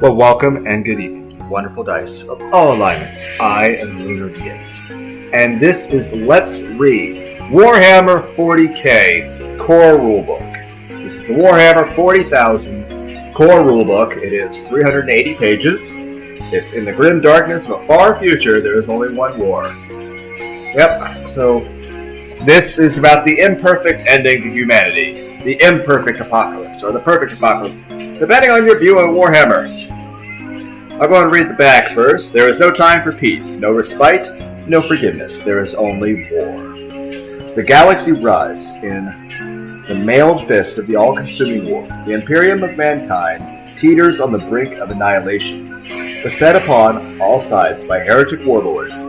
Well, welcome and good evening, you wonderful dice of all alignments. I am Lunar Diaz, and this is Let's Read Warhammer 40k Core Rulebook. This is the Warhammer 40,000 Core Rulebook. It is 380 pages. It's in the grim darkness of a far future. There is only one war. Yep, so this is about the imperfect ending to humanity. The imperfect apocalypse, or the perfect apocalypse, depending on your view of Warhammer. I'll go and read the back first. There is no time for peace, no respite, no forgiveness. There is only war. The galaxy writhes in the mailed fist of the all-consuming war. The Imperium of mankind teeters on the brink of annihilation, beset upon all sides by heretic warlords,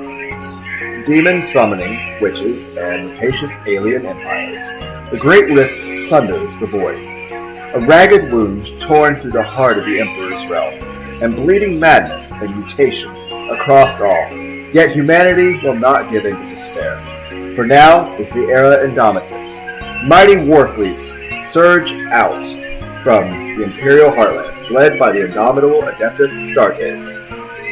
demon-summoning witches, and rapacious alien empires. The Great Rift sunders the void, a ragged wound torn through the heart of the Emperor's realm, and bleeding madness and mutation across all. Yet humanity will not give in to despair, for now is the era Indomitus. Mighty war fleets surge out from the Imperial heartlands, led by the indomitable Adeptus Astartes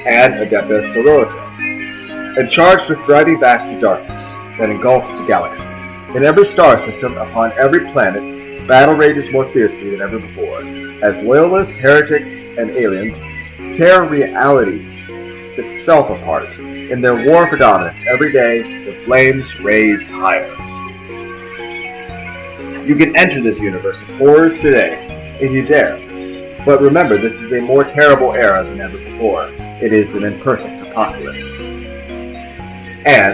and Adeptus Sororitas, and charged with driving back the darkness that engulfs the galaxy. In every star system, upon every planet, battle rages more fiercely than ever before, as loyalists, heretics, and aliens tear reality itself apart. In their war for dominance, every day the flames raise higher. You can enter this universe of horrors today, if you dare. But remember, this is a more terrible era than ever before. It is an imperfect apocalypse. And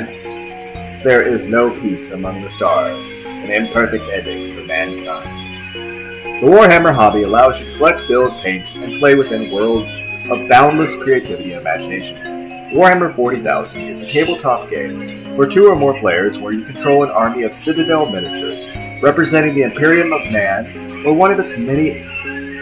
there is no peace among the stars, an imperfect ending for mankind. The Warhammer hobby allows you to collect, build, paint, and play within worlds of boundless creativity and imagination. Warhammer 40,000 is a tabletop game for 2 or more players where you control an army of citadel miniatures representing the Imperium of Man or one of its many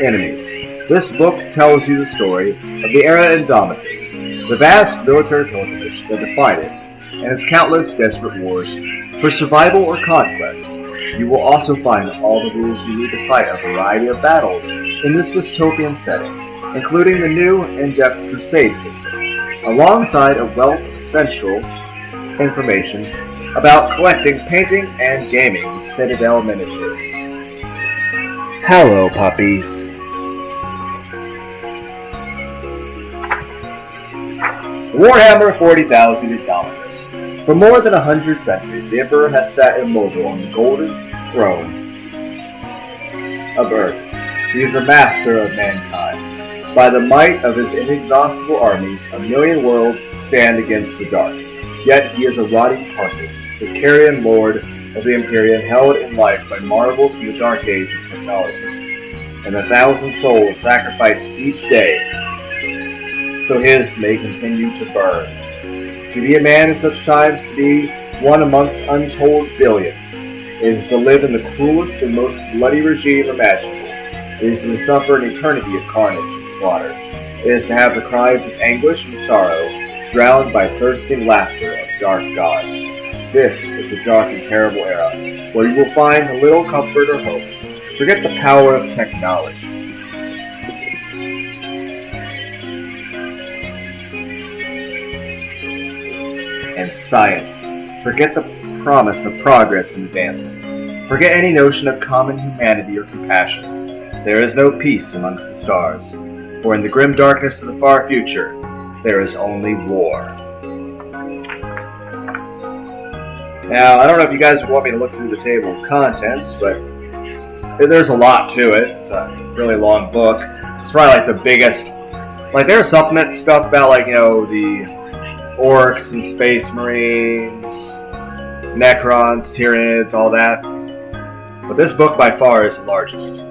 enemies. This book tells you the story of the era Indomitus, the vast military pilgrimage that defined it, and its countless desperate wars for survival or conquest. You will also find all the rules you need to fight a variety of battles in this dystopian setting, including the new in-depth crusade system, alongside a wealth of essential information about collecting, painting, and gaming with Citadel miniatures. Hello, puppies. Warhammer 40,000 Indomitus. For more than 100 centuries, the Emperor has sat immobile on the golden throne of Earth. He is a master of mankind. By the might of his inexhaustible armies, a million worlds stand against the dark. Yet he is a rotting carcass, the carrion lord of the Imperium, held in life by marvels from the dark age of technology, and 1,000 souls sacrificed each day so his may continue to burn. To be a man in such times, to be one amongst untold billions, is to live in the cruelest and most bloody regime imaginable. It is to suffer an eternity of carnage and slaughter. It is to have the cries of anguish and sorrow drowned by thirsting laughter of dark gods. This is a dark and terrible era, where you will find little comfort or hope. Forget the power of technology. And science. Forget the promise of progress and advancement. Forget any notion of common humanity or compassion. There is no peace amongst the stars, for in the grim darkness of the far future, there is only war. Now, I don't know if you guys want me to look through the table of contents, but there's a lot to it. It's a really long book. It's probably like the biggest. Like, there's supplement stuff about, like, the orcs and space marines, necrons, tyranids, all that. But this book by far is the largest.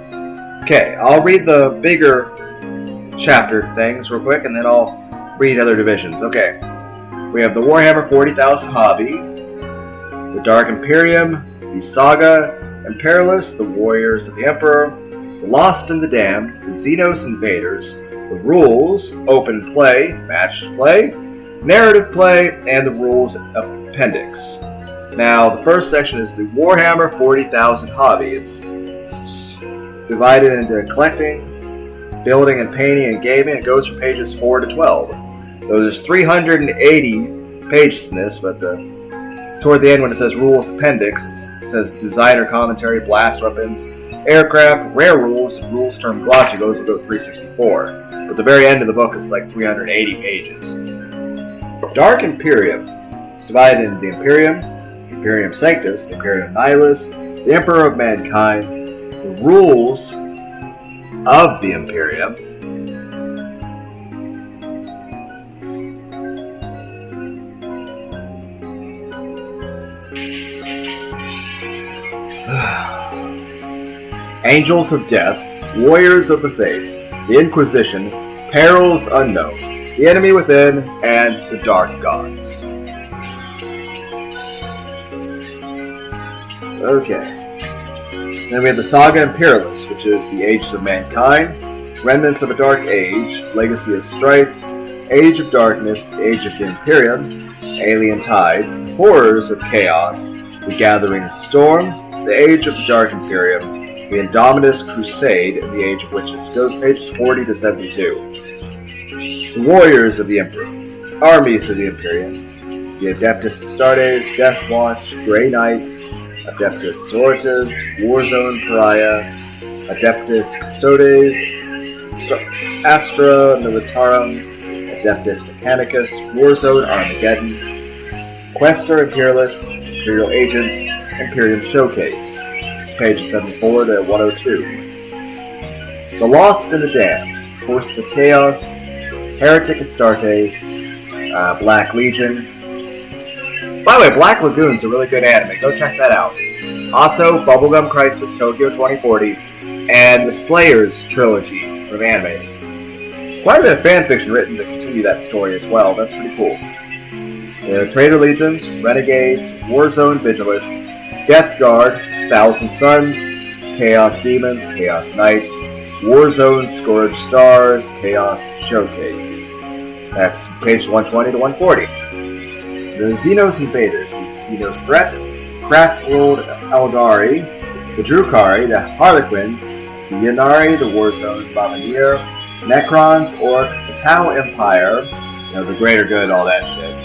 Okay, I'll read the bigger chapter things real quick, and then I'll read other divisions. Okay, we have the Warhammer 40,000 hobby, the Dark Imperium, the Saga Imperialists, the Warriors of the Emperor, the Lost and the Damned, the Xenos Invaders, the Rules, Open Play, Matched Play, Narrative Play, and the Rules Appendix. Now, the first section is the Warhammer 40,000 hobby. It's divided into collecting, building and painting and gaming. It goes from pages 4 to 12. So there's 380 pages in this, but toward the end when it says rules appendix, it says designer commentary, blast weapons, aircraft, rare rules, rules term glossary. Those will go 364. But the very end of the book is like 380 pages. Dark Imperium is divided into the Imperium, Imperium Sanctus, the Imperium Nihilus, the Emperor of Mankind, the rules of the Imperium, Angels of Death, Warriors of the Faith, the Inquisition, Perils Unknown, the Enemy Within, and the Dark Gods. Okay. Then we have the Saga Imperialis, which is the Ages of Mankind, Remnants of a Dark Age, Legacy of Strife, Age of Darkness, the Age of the Imperium, Alien Tides, the Horrors of Chaos, the Gathering Storm, the Age of the Dark Imperium, the Indominus Crusade, and the Age of Witches. It goes pages 40 to 72. The Warriors of the Emperor, Armies of the Imperium, the Adeptus Astartes, Death Watch, Grey Knights, Adeptus Sororitas, Warzone Pariah, Adeptus Custodes, Astra Militarum, Adeptus Mechanicus, Warzone Armageddon, Questor Imperialis, Imperial Agents, Imperium Showcase. This is pages 74 to 102. The Lost and the Damned, Forces of Chaos, Heretic Astartes, Black Legion. By the way, Black Lagoon's a really good anime. Go check that out. Also, Bubblegum Crisis Tokyo 2040 and the Slayers trilogy from anime. Quite a bit of fanfiction written to continue that story as well. That's pretty cool. Traitor Legions, Renegades, Warzone Vigilus, Death Guard, Thousand Suns, Chaos Demons, Chaos Knights, Warzone Scourge Stars, Chaos Showcase. That's pages 120 to 140. The Xenos Invaders, the Xenos Threat, Craft World Eldari, the Drukari, the Harlequins, the Yanari, the Warzone Bombardier, Necrons, Orcs, the Tau Empire, the Greater Good, all that shit.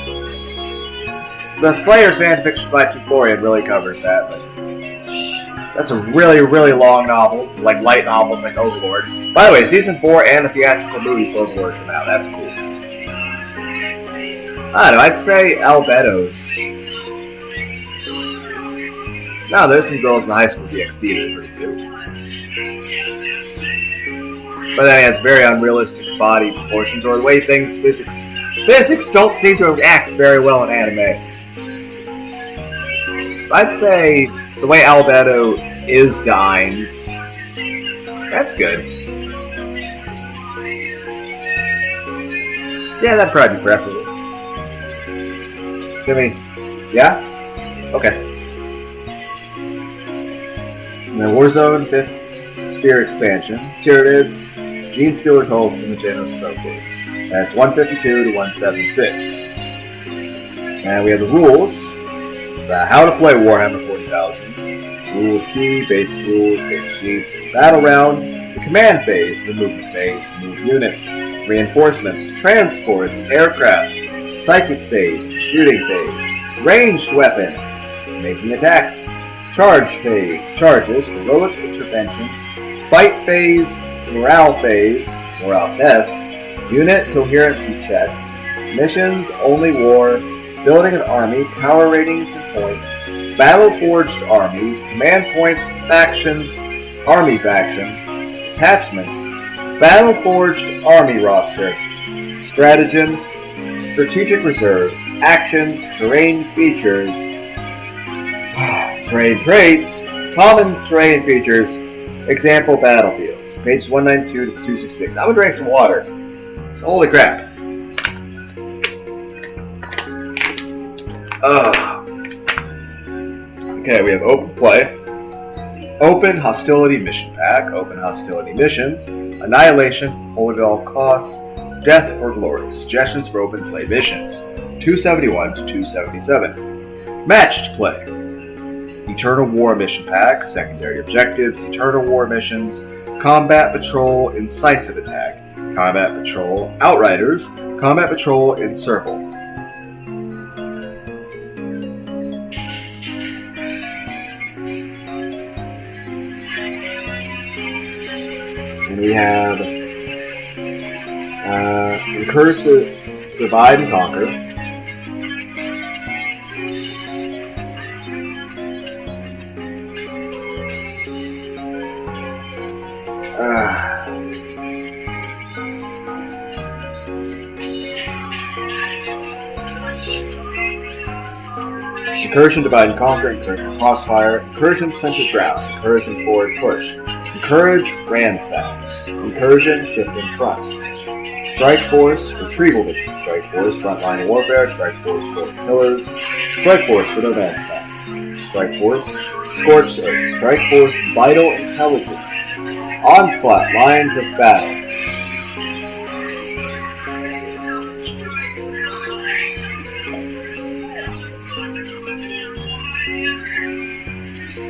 The Slayers fanfiction by Tuforian really covers that, but that's a really, really long novel. It's like light novels like Overlord. By the way, Season 4 and the theatrical movie for Overlord come out. That's cool. I don't know, I'd say Albedo's. No, there's some girls in the high school DxD that are pretty cute. But then it has very unrealistic body proportions, or the way physics don't seem to act very well in anime. I'd say the way Albedo is to Ainz, that's good. Yeah, that'd probably be preferable. Yeah? Okay. And then Warzone 5th Sphere Expansion, Tyranids, Gene Stealer Cults, and the Genos Showcase. That's 152 to 176. And we have the rules, the how to play Warhammer 40,000, rules key, basic rules, data sheets, the battle round, the command phase, the movement phase, the move units, reinforcements, transports, aircraft, psychic phase, shooting phase, ranged weapons, making attacks, charge phase, charges, heroic interventions, fight phase, morale tests, unit coherency checks, missions, only war, building an army, power ratings and points, battle-forged armies, command points, factions, army faction, attachments, battle-forged army roster, stratagems, strategic reserves, actions, terrain features, terrain traits, common terrain features, example battlefields. Pages 192 to 266. I'm gonna drink some water. So, holy crap. Okay, we have open play, open hostility mission pack, open hostility missions, annihilation, hold at all costs, death or glory. Suggestions for open play missions, 271 to 277. Matched play, Eternal War mission pack, secondary objectives, Eternal War missions, Combat Patrol Incisive Attack, Combat Patrol Outriders, Combat Patrol Encircle. And we have Encourage to Divide and Conquer. Incursion, Divide and Conquer, Incursion, Crossfire, Incursion, Center Ground, Incursion, Forward Push, Encourage, Ransack, Incursion, Shift in Front, Strike Force, Retrieval Mission, Strike Force, Frontline Warfare, Strike Force, Forward Pillars, Strike Force, Widow Ransack, Strike Force, Scorched Earth, Strike Force, Vital Intelligence, Onslaught, Lines of Battle,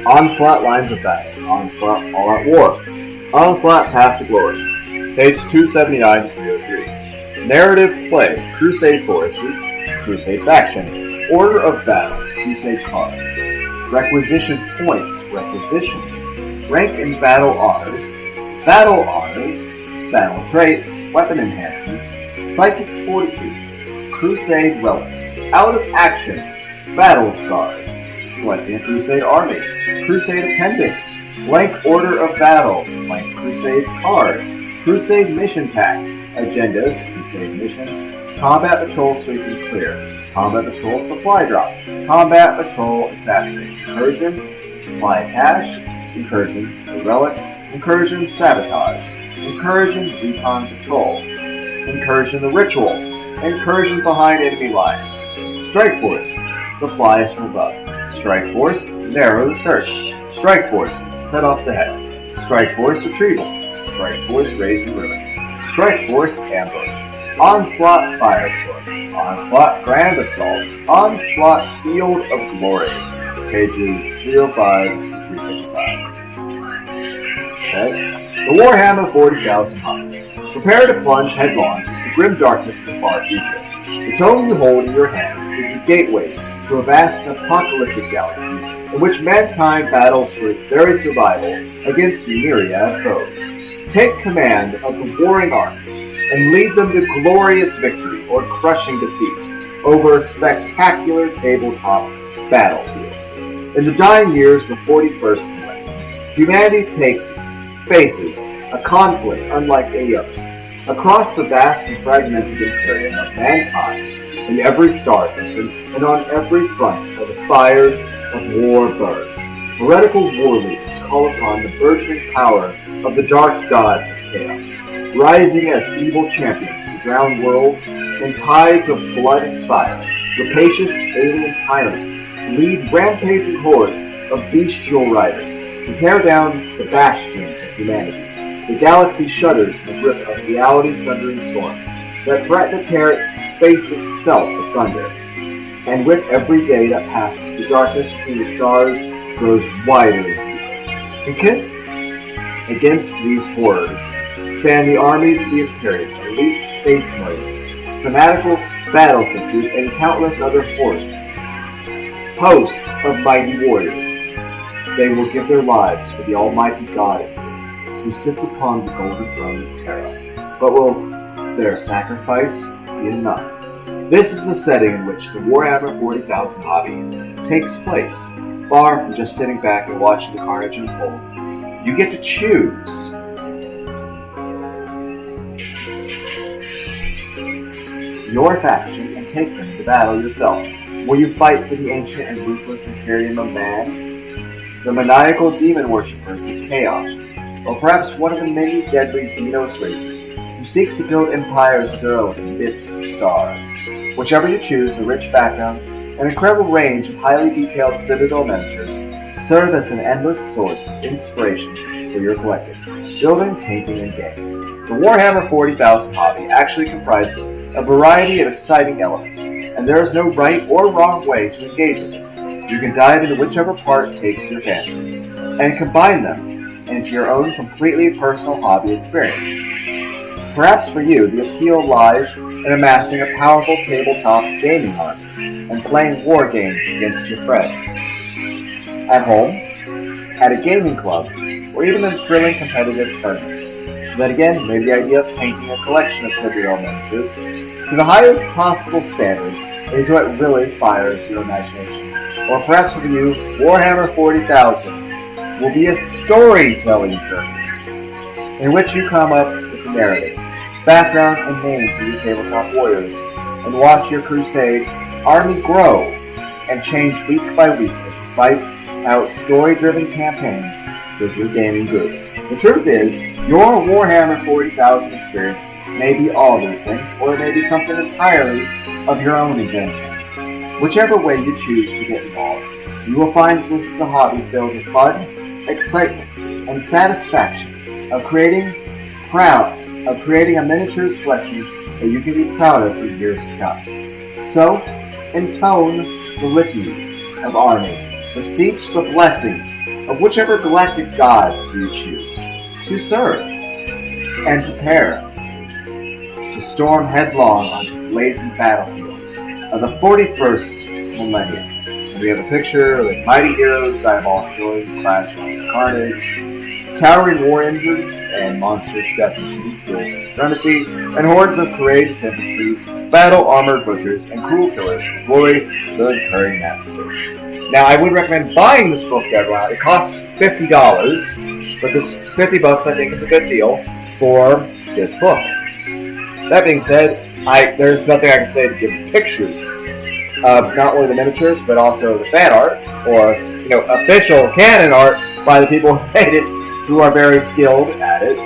Onslaught, Lines of Battle, Onslaught, All Out War, Onslaught, Path to Glory, page 279 to 303. Narrative Play, Crusade Forces, Crusade Faction, Order of Battle, Crusade Cards, Requisition Points, Requisitions, Rank and Battle Honors, Battle Honors, Battle Traits, Weapon Enhancements, Psychic Fortitudes, Crusade Relics, Out of Action, Battle Scars, Selecting a Crusade Army, Crusade Appendix, Blank Order of Battle, Blank Crusade Card, Crusade Mission Pack, Agendas, Crusade Missions, Combat Patrol Sweep and Clear, Combat Patrol Supply Drop, Combat Patrol Assassinate, Incursion, Supply Cache, Incursion, the Relic, Incursion Sabotage, Incursion Recon Patrol, Incursion the Ritual, Incursion Behind Enemy Lines, Strike Force, Supplies from Above, Strike Force, Narrow the Search, Strike Force, Cut off the Head, Strike Force, Retrieval, Strike Force, Raise and Ruin, Strike Force, Ambush, Onslaught, Firestorm, Onslaught, Grand Assault, Onslaught, Field of Glory, pages 305 to 355. Okay. The Warhammer 40,000 Hobby. Prepare to plunge headlong into the grim darkness of the far future. The tome you hold in your hands is a gateway to a vast and apocalyptic galaxy in which mankind battles for its very survival against myriad foes. Take command of the warring armies and lead them to glorious victory or crushing defeat over spectacular tabletop battlefields. In the dying years of the 41st millennium, humanity faces a conflict unlike any other. Across the vast and fragmented imperium of mankind, in every star system and on every front of the fires of war burn, heretical war leaders call upon the burgeoning power of the dark gods of chaos, rising as evil champions to drown worlds in tides of blood and fire. Rapacious alien tyrants lead rampaging hordes of bestial riders to tear down the bastions of humanity. The galaxy shudders in the grip of reality-sundering storms that threaten to tear its space itself asunder. And with every day that passes, the darkness between the stars grows wider and deeper. Against these horrors stand the armies of the Imperium, elite space marines, fanatical battle sisters, and countless other hosts of mighty warriors. They will give their lives for the almighty God in you, who sits upon the golden throne of Terra. But will their sacrifice be enough? This is the setting in which the Warhammer 40,000 hobby takes place, far from just sitting back and watching the carnage unfold. You get to choose. Your faction and take them to battle yourself. Will you fight for the ancient and ruthless Imperium of Man? The maniacal demon worshippers of chaos? Or perhaps one of the many deadly Xenos races who seek to build empires of their own amidst the stars? Whichever you choose, the rich background and incredible range of highly detailed Citadel miniatures serve as an endless source of inspiration for your collecting, building, painting, and gaming. The Warhammer 40,000 hobby actually comprises a variety of exciting elements, and there is no right or wrong way to engage with it. You can dive into whichever part takes your fancy, and combine them into your own completely personal hobby experience. Perhaps for you, the appeal lies in amassing a powerful tabletop gaming army and playing war games against your friends. At home, at a gaming club, or even in thrilling competitive tournaments. Then again, maybe the idea of painting a collection of superhero miniatures to the highest possible standard is what really fires your imagination. Or perhaps for you, Warhammer 40,000 will be a storytelling journey in which you come up with the narrative, background, and names of your tabletop warriors, and watch your crusade army grow and change week by week as you fight out story-driven campaigns with your gaming group. The truth is, your Warhammer 40,000 experience may be all those things, or it may be something entirely of your own invention. Whichever way you choose to get involved, you will find this is a hobby filled with fun, excitement, and satisfaction of creating a miniatures collection that you can be proud of for years to come. So, intone the litanies of army, beseech the blessings of whichever galactic gods you choose to serve, and prepare to storm headlong onto blazing battlefields of the 41st millennium. And we have a picture of mighty heroes, diabolic villains, clash of carnage, towering war engines, and monstrous death machines dueling supremacy, and hordes of courageous infantry, battle-armored butchers, and cruel killers who glory the recurring masters. Now, I would recommend buying this book, everyone. It costs $50, but this $50 I think is a good deal for this book. That being said, there's nothing I can say to give pictures of not only the miniatures, but also the fan art, or official canon art by the people who made it, who are very skilled at it.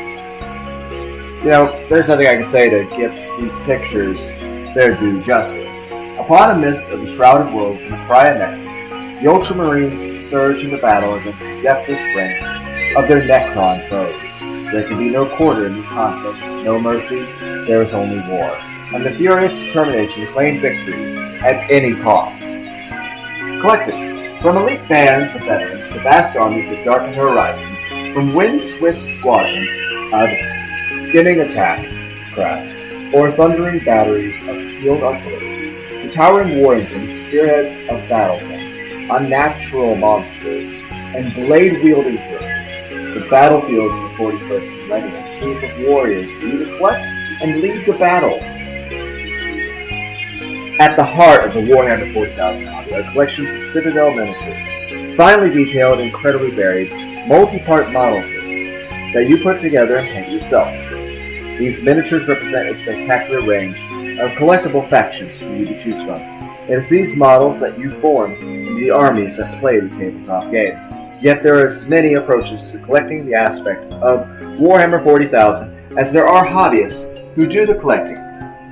There's nothing I can say to give these pictures their due justice. Upon a mist of the shrouded world from the Pariah Nexus, the Ultramarines surge into battle against the deathless ranks of their Necron foes. There can be no quarter in this conflict, no mercy, there is only war, and the furious determination to claim victory at any cost. Collected from elite bands of veterans to vast armies that darken the horizon, from wind-swift squadrons of skimming attack craft, or thundering batteries of field artillery, to towering war engines, spearheads of battle tanks, unnatural monsters, and blade-wielding heroes. The battlefields of the 41st millennium, team of warriors for you to collect and lead the battle. At the heart of the Warhammer 40,000 hobby are collections of Citadel miniatures, finely detailed, incredibly varied, multi-part model kits that you put together and paint yourself. These miniatures represent a spectacular range of collectible factions for you to choose from. It is these models that you form into the armies that play the tabletop game. Yet there are as many approaches to collecting the aspect of Warhammer 40,000 as there are hobbyists who do the collecting.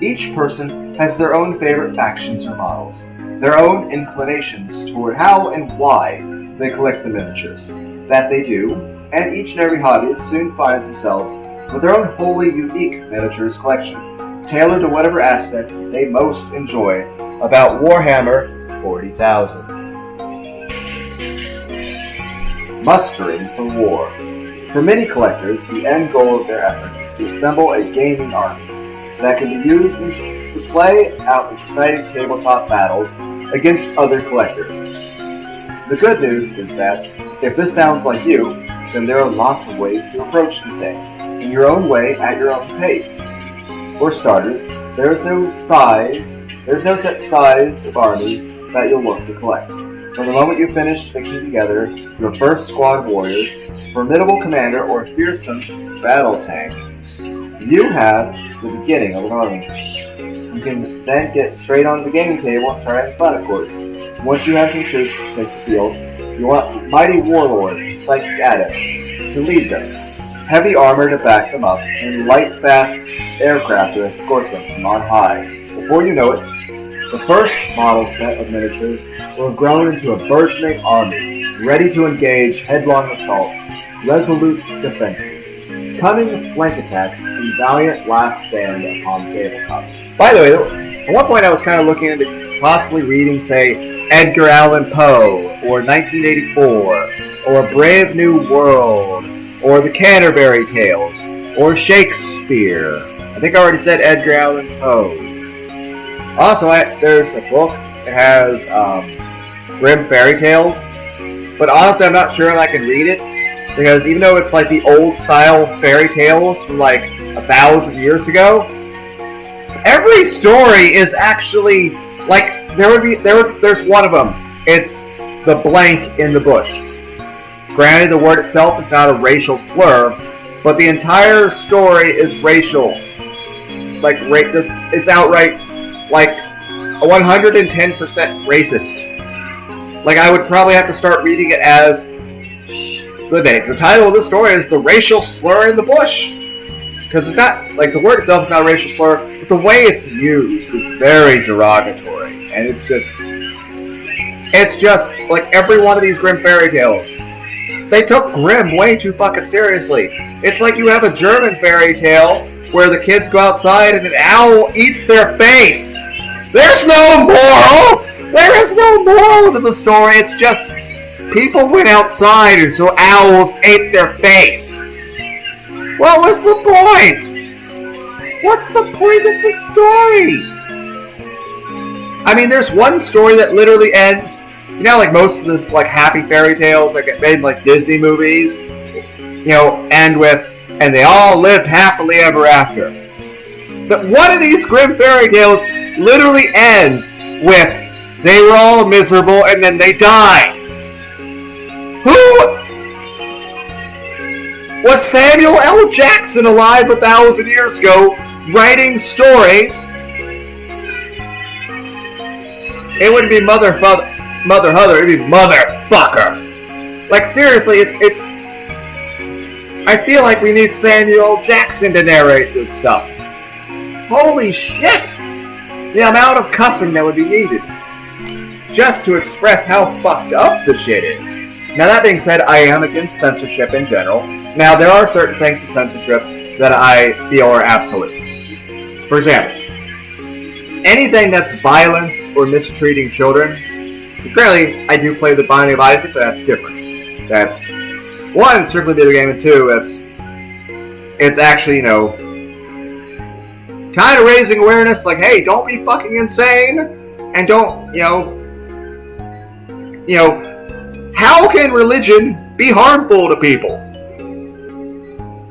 Each person has their own favorite factions or models, their own inclinations toward how and why they collect the miniatures that they do, and each and every hobbyist soon finds themselves with their own wholly unique miniatures collection, tailored to whatever aspects that they most enjoy about Warhammer 40,000. Mustering for war. For many collectors, the end goal of their efforts is to assemble a gaming army that can be used to play out exciting tabletop battles against other collectors. The good news is that if this sounds like you, then there are lots of ways to approach the same, in your own way, at your own pace. For starters, there's no set size of army that you'll look to collect. From the moment you finish stitching together your first squad warriors, formidable commander, or fearsome battle tank, you have the beginning of an army. You can then get straight onto the gaming table and start having fun, of course. Once you have some troops to take the field, you want mighty warlords and psychic adepts to lead them, heavy armor to back them up, and light, fast aircraft to escort them from on high. Before you know it, the first model set of miniatures will have grown into a burgeoning army, ready to engage headlong assaults, resolute defenses, cunning flank attacks, and valiant last stand upon the tabletop. By the way, at one point I was kind of looking into possibly reading, say, Edgar Allan Poe, or 1984, or A Brave New World, or the Canterbury Tales, or Shakespeare. I think I already said Edgar Allan Poe. Also, there's a book that has Grimm fairy tales, but honestly I'm not sure if I can read it, because even though it's like the old style fairy tales from like 1,000 years ago, every story is actually like there's one of them. It's the blank in the bush. Granted, the word itself is not a racial slur, but the entire story is racial. Like it's outright like 110% racist. Like I would probably have to start reading it as the title of the story is The Racial Slur in the Bush. Because it's not, like, the word itself is not a racial slur, but the way it's used is very derogatory. And it's just, like, every one of these Grimm fairy tales. They took Grimm way too fucking seriously. It's like you have a German fairy tale where the kids go outside and an owl eats their face. There's no moral! There is no moral to the story. It's just people went outside and so owls ate their face. What was the point? What's the point of the story? I mean, there's one story that literally ends, you know, like most of the like happy fairy tales like made in like Disney movies, you know, end with, and they all lived happily ever after. But one of these Grimm fairy tales literally ends with, they were all miserable and then they died. Who? Was Samuel L. Jackson alive 1,000 years ago writing stories? It wouldn't be Mother Huther, it'd be Motherfucker. Like seriously, it's I feel like we need Samuel L. Jackson to narrate this stuff. Holy shit! The amount of cussing that would be needed just to express how fucked up the shit is. Now that being said, I am against censorship in general. Now there are certain things to censorship that I feel are absolute. For example, anything that's violence or mistreating children. Apparently, I do play The Binding of Isaac, but that's different. That's one, strictly video game, and two, it's actually, you know, kind of raising awareness, like, hey, don't be fucking insane, and don't, you know, how can religion be harmful to people?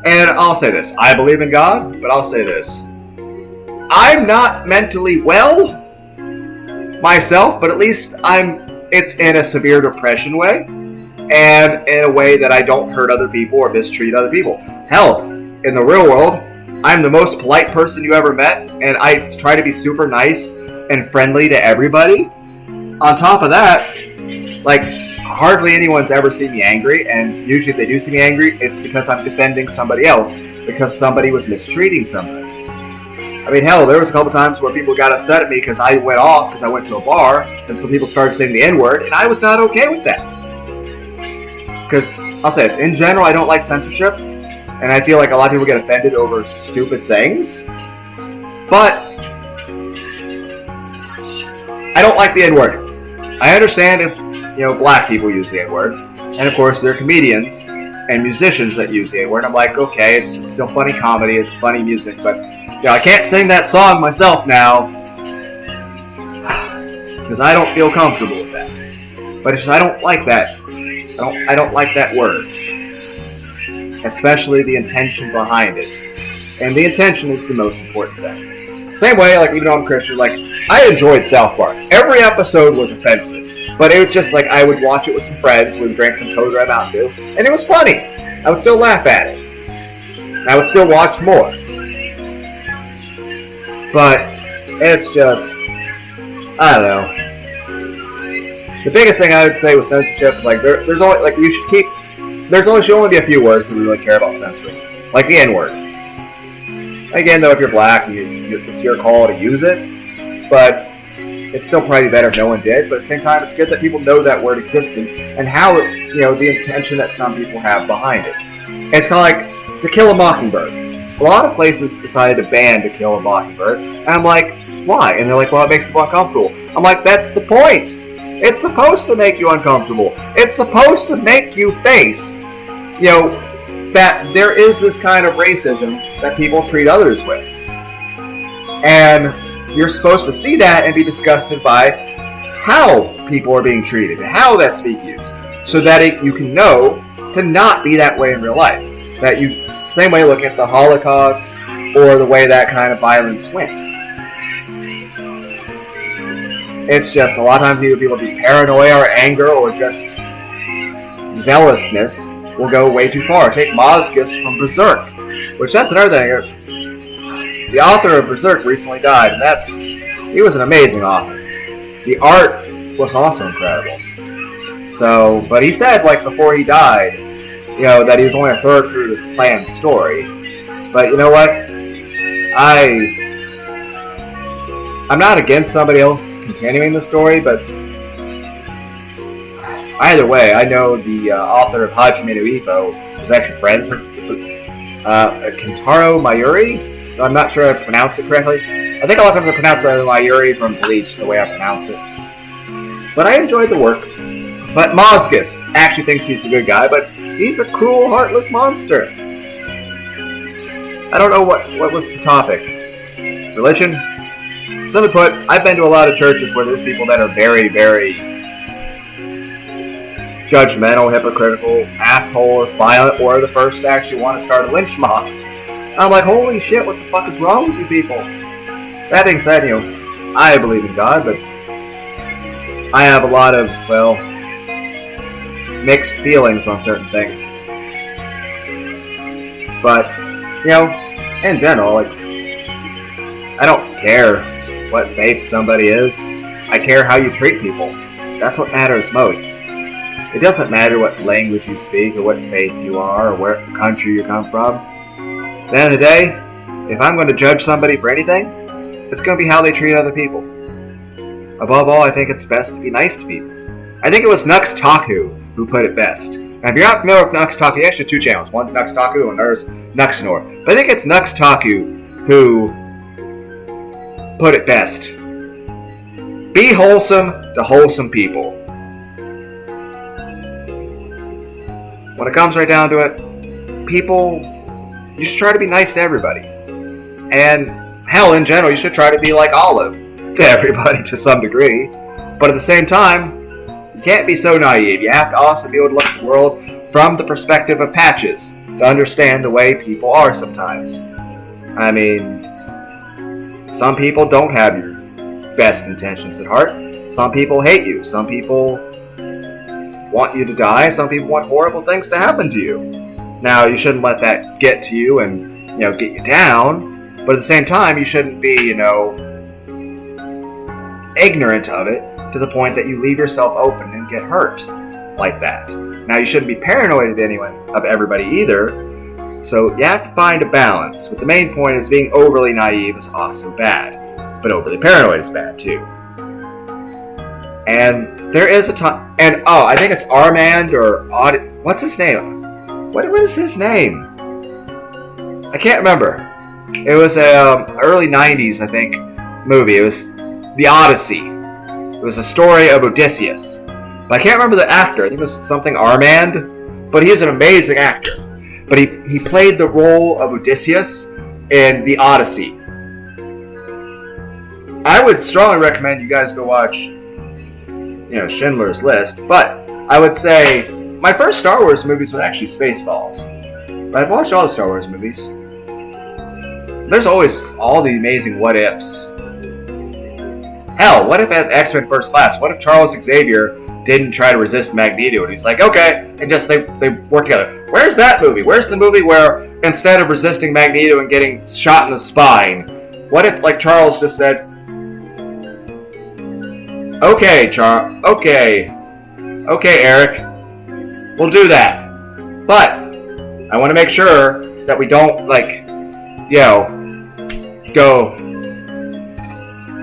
And I'll say this, I believe in God, but I'll say this. I'm not mentally well myself, but at least it's in a severe depression way, and in a way that I don't hurt other people or mistreat other people. Hell, in the real world, I'm the most polite person you ever met, and I try to be super nice and friendly to everybody. On top of that, like, hardly anyone's ever seen me angry, and usually if they do see me angry, it's because I'm defending somebody else, because somebody was mistreating somebody. I mean, hell, there was a couple times where people got upset at me because I went off because I went to a bar, and some people started saying the N-word, and I was not okay with that. Because, I'll say this, in general, I don't like censorship, and I feel like a lot of people get offended over stupid things, but I don't like the N-word. I understand if, you know, black people use the N-word, and of course there are comedians and musicians that use the N-word. I'm like, okay, it's still funny comedy, it's funny music, but you know, I can't sing that song myself now because I don't feel comfortable with that. But it's just, I don't like that. I don't like that word, especially the intention behind it. And the intention is the most important thing. Same way, like, even though I'm Christian, like, I enjoyed South Park. Every episode was offensive. But it was just like, I would watch it with some friends, we would drink some Code Red Mountain Dew, and it was funny. I would still laugh at it. I would still watch more. But, it's just, I don't know. The biggest thing I would say with censorship is, like, there's only, like, you should keep, should only be a few words that we really care about censoring. Like the N-word. Again, though, if you're black, it's your call to use it, but it's still probably better if no one did. But at the same time, it's good that people know that word existed and how, you know, the intention that some people have behind it. And it's kind of like To Kill a Mockingbird. A lot of places decided to ban To Kill a Mockingbird, and I'm like, why? And they're like, well, it makes people uncomfortable. I'm like, that's the point. It's supposed to make you uncomfortable. It's supposed to make you face, you know, that there is this kind of racism that people treat others with. And you're supposed to see that and be disgusted by how people are being treated and how that's being used, so that you can know to not be that way in real life. That you, same way, look at the Holocaust or the way that kind of violence went. It's just a lot of times either people be paranoia or anger or just zealousness will go way too far. Take Mozgus from Berserk, which that's another thing. The author of Berserk recently died, and he was an amazing author. The art was also incredible. So, but he said, like, before he died, that he was only a third through the planned story. But you know what? I'm not against somebody else continuing the story, but either way, I know the author of Hajime no Ippo was actually friends with Kentaro Mayuri. I'm not sure I pronounced it correctly. I think a lot of times I pronounce that Mayuri from Bleach, the way I pronounce it. But I enjoyed the work. But Mozgus actually thinks he's the good guy, but he's a cruel, heartless monster. I don't know what was the topic. Religion? Simply put, I've been to a lot of churches where there's people that are very, very judgmental, hypocritical, assholes, violent, or the first to actually want to start a lynch mob. I'm like, holy shit, what the fuck is wrong with you people? That being said, I believe in God, but I have a lot of, mixed feelings on certain things. But, in general, I don't care what faith somebody is. I care how you treat people. That's what matters most. It doesn't matter what language you speak, or what faith you are, or what country you come from. At the end of the day, if I'm going to judge somebody for anything, it's going to be how they treat other people. Above all, I think it's best to be nice to people. I think it was Nux Taku who put it best. Now, if you're not familiar with Nux Taku, he actually has two channels. One's Nux Taku and there's Nuxnor. But I think it's Nux Taku who put it best. Be wholesome to wholesome people. When it comes right down to it, people, you should try to be nice to everybody. And hell, in general, you should try to be like Olive to everybody to some degree. But at the same time, you can't be so naive. You have to also be able to look at the world from the perspective of Patches to understand the way people are sometimes. I mean, some people don't have your best intentions at heart. Some people hate you. Some people want you to die. Some people want horrible things to happen to you. Now, you shouldn't let that get to you and, get you down. But at the same time, you shouldn't be, ignorant of it to the point that you leave yourself open and get hurt like that. Now, you shouldn't be paranoid of everybody either. So you have to find a balance. But the main point is being overly naive is also bad. But overly paranoid is bad too. And there is a time... And, I think it's Armand or... What's his name? What is his name? I can't remember. It was a early 90s, I think, movie. It was The Odyssey. It was a story of Odysseus. But I can't remember the actor. I think it was something Armand. But he's an amazing actor. But he played the role of Odysseus in The Odyssey. I would strongly recommend you guys go watch, Schindler's List. But I would say my first Star Wars movies was actually Spaceballs. But I've watched all the Star Wars movies. There's always all the amazing what-ifs. Hell, what if at X-Men First Class, what if Charles Xavier didn't try to resist Magneto and he's like, okay, and just they work together. Where's that movie? Where's the movie where instead of resisting Magneto and getting shot in the spine, what if Charles just said, okay, okay, Eric, we'll do that. But I want to make sure that we don't go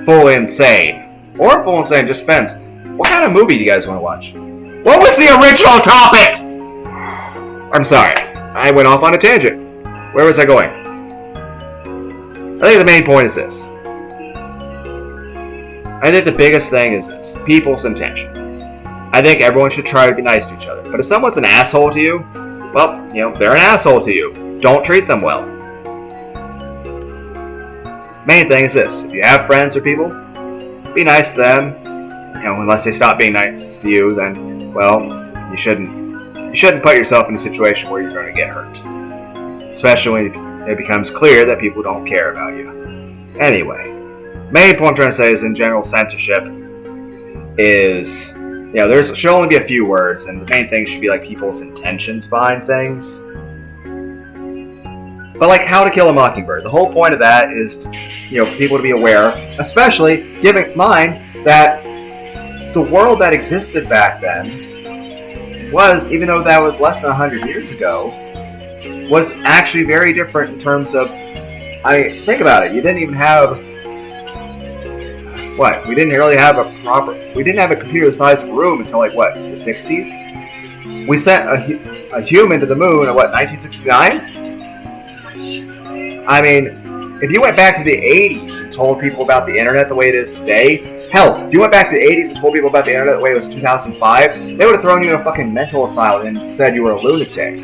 full insane. Or full insane, just depends. What kind of movie do you guys want to watch? What was the original topic? I'm sorry. I went off on a tangent. Where was I going? I think the main point is this. I think the biggest thing is this. People's intention. I think everyone should try to be nice to each other. But if someone's an asshole to you, well, they're an asshole to you. Don't treat them well. Main thing is this: if you have friends or people, be nice to them. Unless they stop being nice to you, then, well, you shouldn't put yourself in a situation where you're going to get hurt. Especially when it becomes clear that people don't care about you. Anyway, main point I'm trying to say is, in general, censorship is, there should only be a few words, and the main thing should be, like, people's intentions behind things. But, like, How to Kill a Mockingbird, the whole point of that is, for people to be aware, especially giving in mind that the world that existed back then was, even though that was less than 100 years ago, was actually very different in terms of, think about it, you didn't even have, we didn't really have we didn't have a computer-sized room until, the 60s? We sent a human to the moon in, 1969? I mean, if you went back to the 80s and told people about the internet the way it is today, hell, if you went back to the 80s and told people about the internet the way it was in 2005, they would have thrown you in a fucking mental asylum and said you were a lunatic.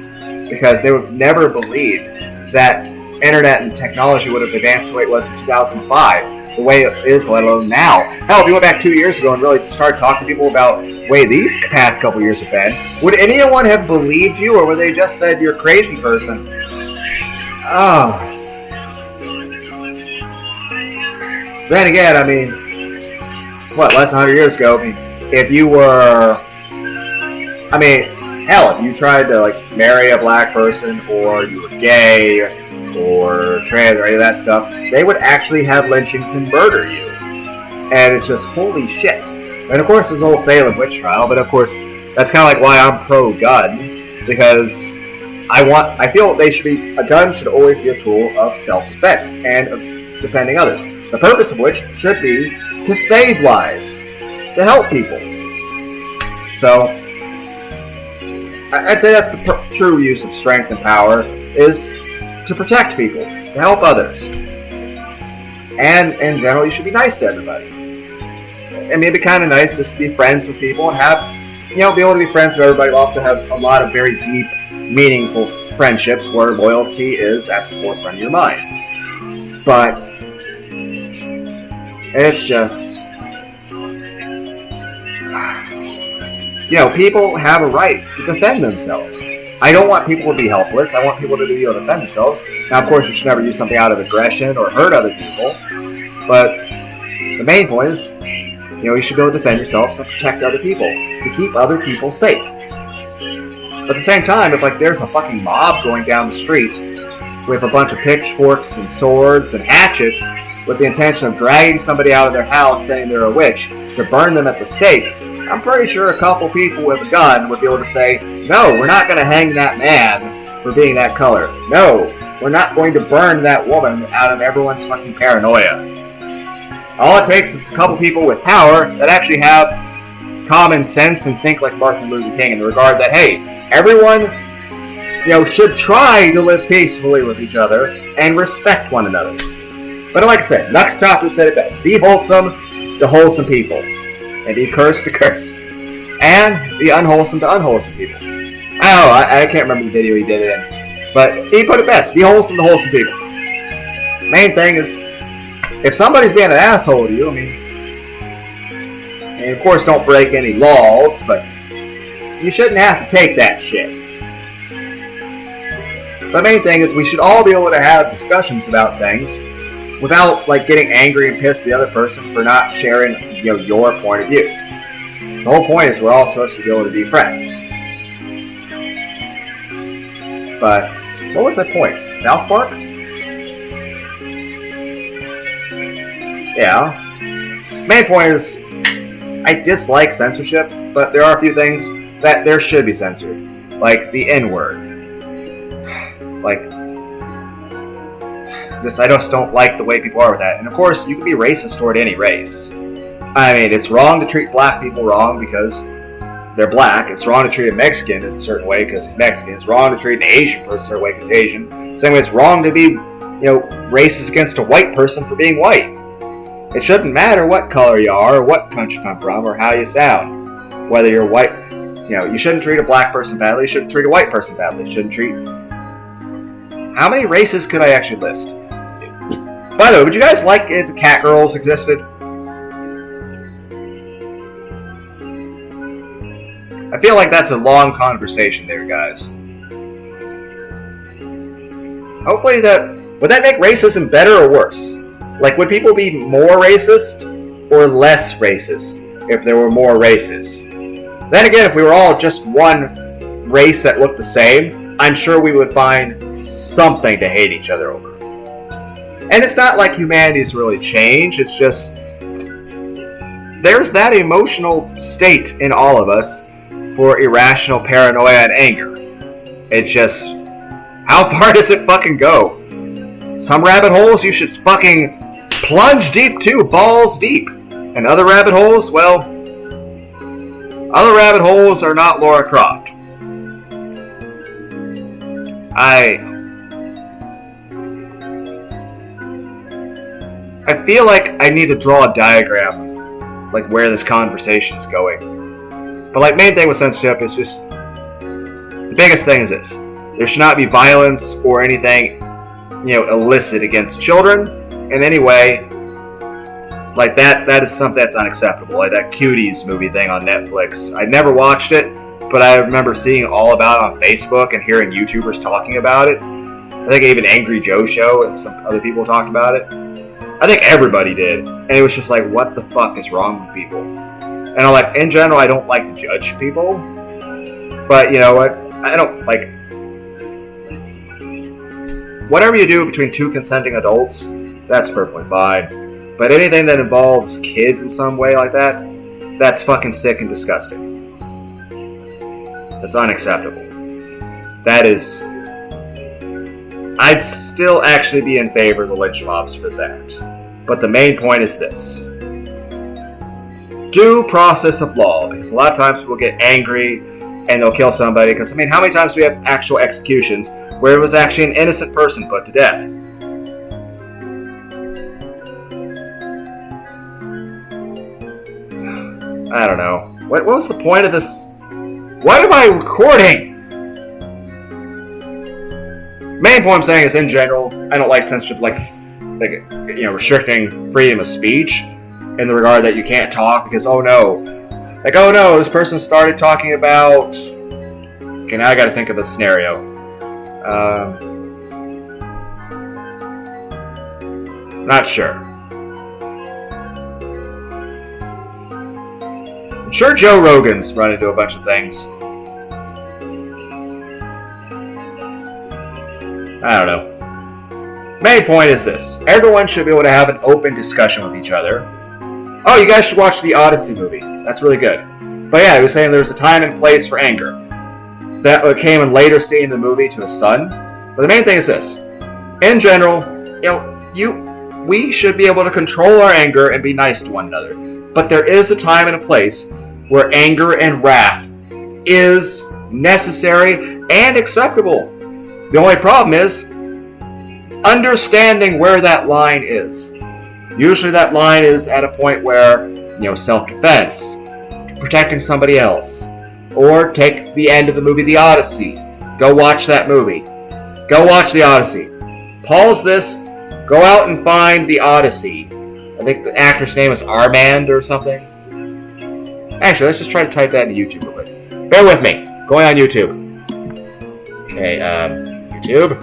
Because they would never believe that internet and technology would have advanced the way it was in 2005, the way it is, let alone now. Hell, if you went back 2 years ago and really started talking to people about the way these past couple years have been, would anyone have believed you, or would they just said you're a crazy person? Then again, I mean, less than 100 years ago, if you were, hell, if you tried to, marry a black person, or you were gay, or trans, or any of that stuff, they would actually have lynchings and murder you. And it's just, holy shit. And of course, there's the whole Salem witch trial, but of course, that's kind of why I'm pro-gun, because I feel a gun should always be a tool of self-defense, and of defending others. The purpose of which should be to save lives, to help people. So, I'd say that's the true use of strength and power, is to protect people, to help others. And in general, you should be nice to everybody. It may be kind of nice just to be friends with people and have, be able to be friends with everybody, but also have a lot of very deep, meaningful friendships where loyalty is at the forefront of your mind. But it's just, people have a right to defend themselves. I don't want people to be helpless. I want people to be able to defend themselves. Now, of course, you should never use something out of aggression or hurt other people. But the main point is, you should be able to defend yourself and protect other people, to keep other people safe. But at the same time, if there's a fucking mob going down the street with a bunch of pitchforks and swords and hatchets with the intention of dragging somebody out of their house saying they're a witch to burn them at the stake, I'm pretty sure a couple people with a gun would be able to say, no, we're not going to hang that man for being that color. No, we're not going to burn that woman out of everyone's fucking paranoia. All it takes is a couple people with power that actually have common sense and think like Martin Luther King in the regard that, hey, everyone, should try to live peacefully with each other and respect one another. But like I said, Nux Topper said it best. Be wholesome to wholesome people. And be cursed to curse. And be unwholesome to unwholesome people. I can't remember the video he did it in. But he put it best. Be wholesome to wholesome people. Main thing is, if somebody's being an asshole to you, and of course don't break any laws, but you shouldn't have to take that shit. The main thing is we should all be able to have discussions about things without getting angry and pissed at the other person for not sharing your point of view. The whole point is we're all supposed to be able to be friends. But what was that point? South Park? Yeah. Main point is I dislike censorship, but there are a few things that there should be censored. Like the N-word. I just don't like the way people are with that. And of course, you can be racist toward any race. It's wrong to treat black people wrong because they're black. It's wrong to treat a Mexican in a certain way because he's Mexican. It's wrong to treat an Asian person in a certain way because he's Asian. Same way it's wrong to be, racist against a white person for being white. It shouldn't matter what color you are or what country you come from or how you sound. Whether you're white, You shouldn't treat a black person badly. You shouldn't treat a white person badly. You shouldn't treat... How many races could I actually list? By the way, would you guys like if catgirls existed? I feel like that's a long conversation there, guys. Hopefully would that make racism better or worse? Like, would people be more racist or less racist if there were more races? Then again, if we were all just one race that looked the same, I'm sure we would find something to hate each other over. And it's not like humanity's really changed, it's just there's that emotional state in all of us for irrational paranoia and anger. It's just, how far does it fucking go? Some rabbit holes you should fucking plunge deep to, balls deep. And other rabbit holes, well, other rabbit holes are not Lara Croft. I feel like I need to draw a diagram, like where this conversation is going. But like, main thing with censorship is just, the biggest thing is this: there should not be violence or anything, illicit against children in any way. Like that is something that's unacceptable. Like that Cuties movie thing on Netflix. I never watched it, but I remember seeing all about it on Facebook and hearing YouTubers talking about it. I think even Angry Joe Show and some other people talked about it. I think everybody did. And it was just like, what the fuck is wrong with people? And I'm like, in general, I don't like to judge people. But you know what? I don't like... Whatever you do between two consenting adults, that's perfectly fine. But anything that involves kids in some way like that, that's fucking sick and disgusting. That's unacceptable. That is... I'd still actually be in favor of the lynch mobs for that. But the main point is this. Due process of law. Because a lot of times people get angry and they'll kill somebody. Because, I mean, how many times do we have actual executions where it was actually an innocent person put to death? I don't know. What was the point of this? What am I recording? Main point I'm saying is, in general, I don't like censorship, like restricting freedom of speech in the regard that you can't talk because, oh no, this person started talking about... Okay, now I gotta think of a scenario. Not sure. I'm sure Joe Rogan's run into a bunch of things. I don't know. Main point is this. Everyone should be able to have an open discussion with each other. Oh, you guys should watch the Odyssey movie. That's really good. But yeah, he was saying there's a time and place for anger. That came in later scene in the movie to his son. But the main thing is this. In general, we should be able to control our anger and be nice to one another. But there is a time and a place where anger and wrath is necessary and acceptable. The only problem is understanding where that line is. Usually that line is at a point where, self-defense, protecting somebody else, or take the end of the movie The Odyssey. Go watch that movie. Go watch The Odyssey. Pause this, go out and find The Odyssey. I think the actor's name is Armand or something. Actually, let's just try to type that into YouTube real quick. Bear with me. Going on YouTube. Okay, YouTube.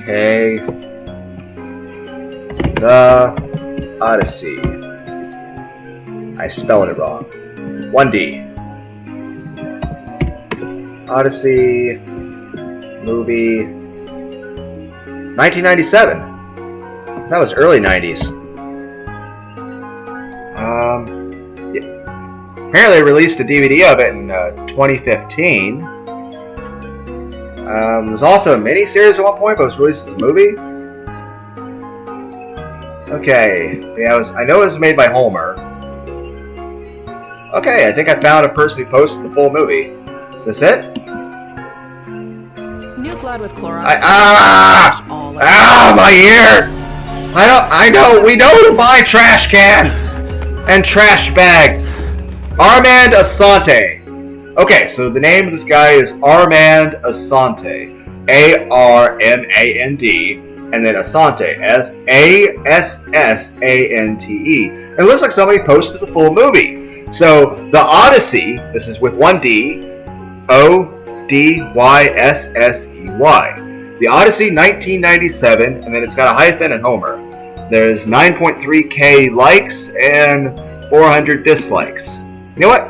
Okay. The Odyssey. I spelled it wrong. 1D. Odyssey movie 1997. That was early 90s. Apparently they released a DVD of it in 2015. There was also a mini-series at one point, but it was released as a movie. Okay, yeah, I know it was made by Homer. Okay, I think I found a person who posted the full movie. Is this it? New blood with chloride. My ears! We know to buy trash cans and trash bags. Armand Assante. Okay, so the name of this guy is Armand Assante. A-R-M-A-N-D, and then Assante, S-A-S-S-A-N-T-E. And it looks like somebody posted the full movie. So, The Odyssey, this is with one D, O-D-Y-S-S-E-Y. The Odyssey, 1997, and then it's got a hyphen and Homer. There's 9.3K likes and 400 dislikes. You know what?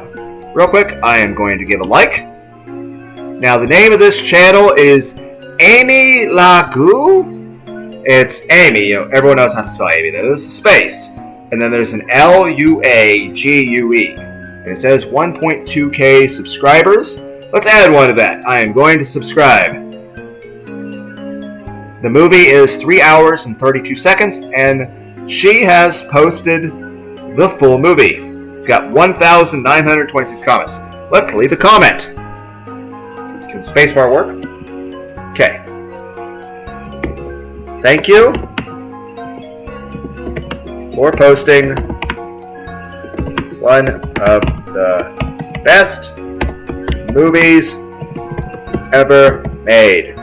Real quick, I am going to give a like. Now, the name of this channel is Amy Lagu. It's Amy. You know, everyone knows how to spell Amy. There's a space, and then there's an L-U-A-G-U-E, and it says 1.2K subscribers. Let's add one to that. I am going to subscribe. The movie is 3 hours and 32 seconds, and she has posted the full movie. It's got 1,926 comments. Let's leave a comment. Can spacebar work? Okay. Thank you for posting one of the best movies ever made.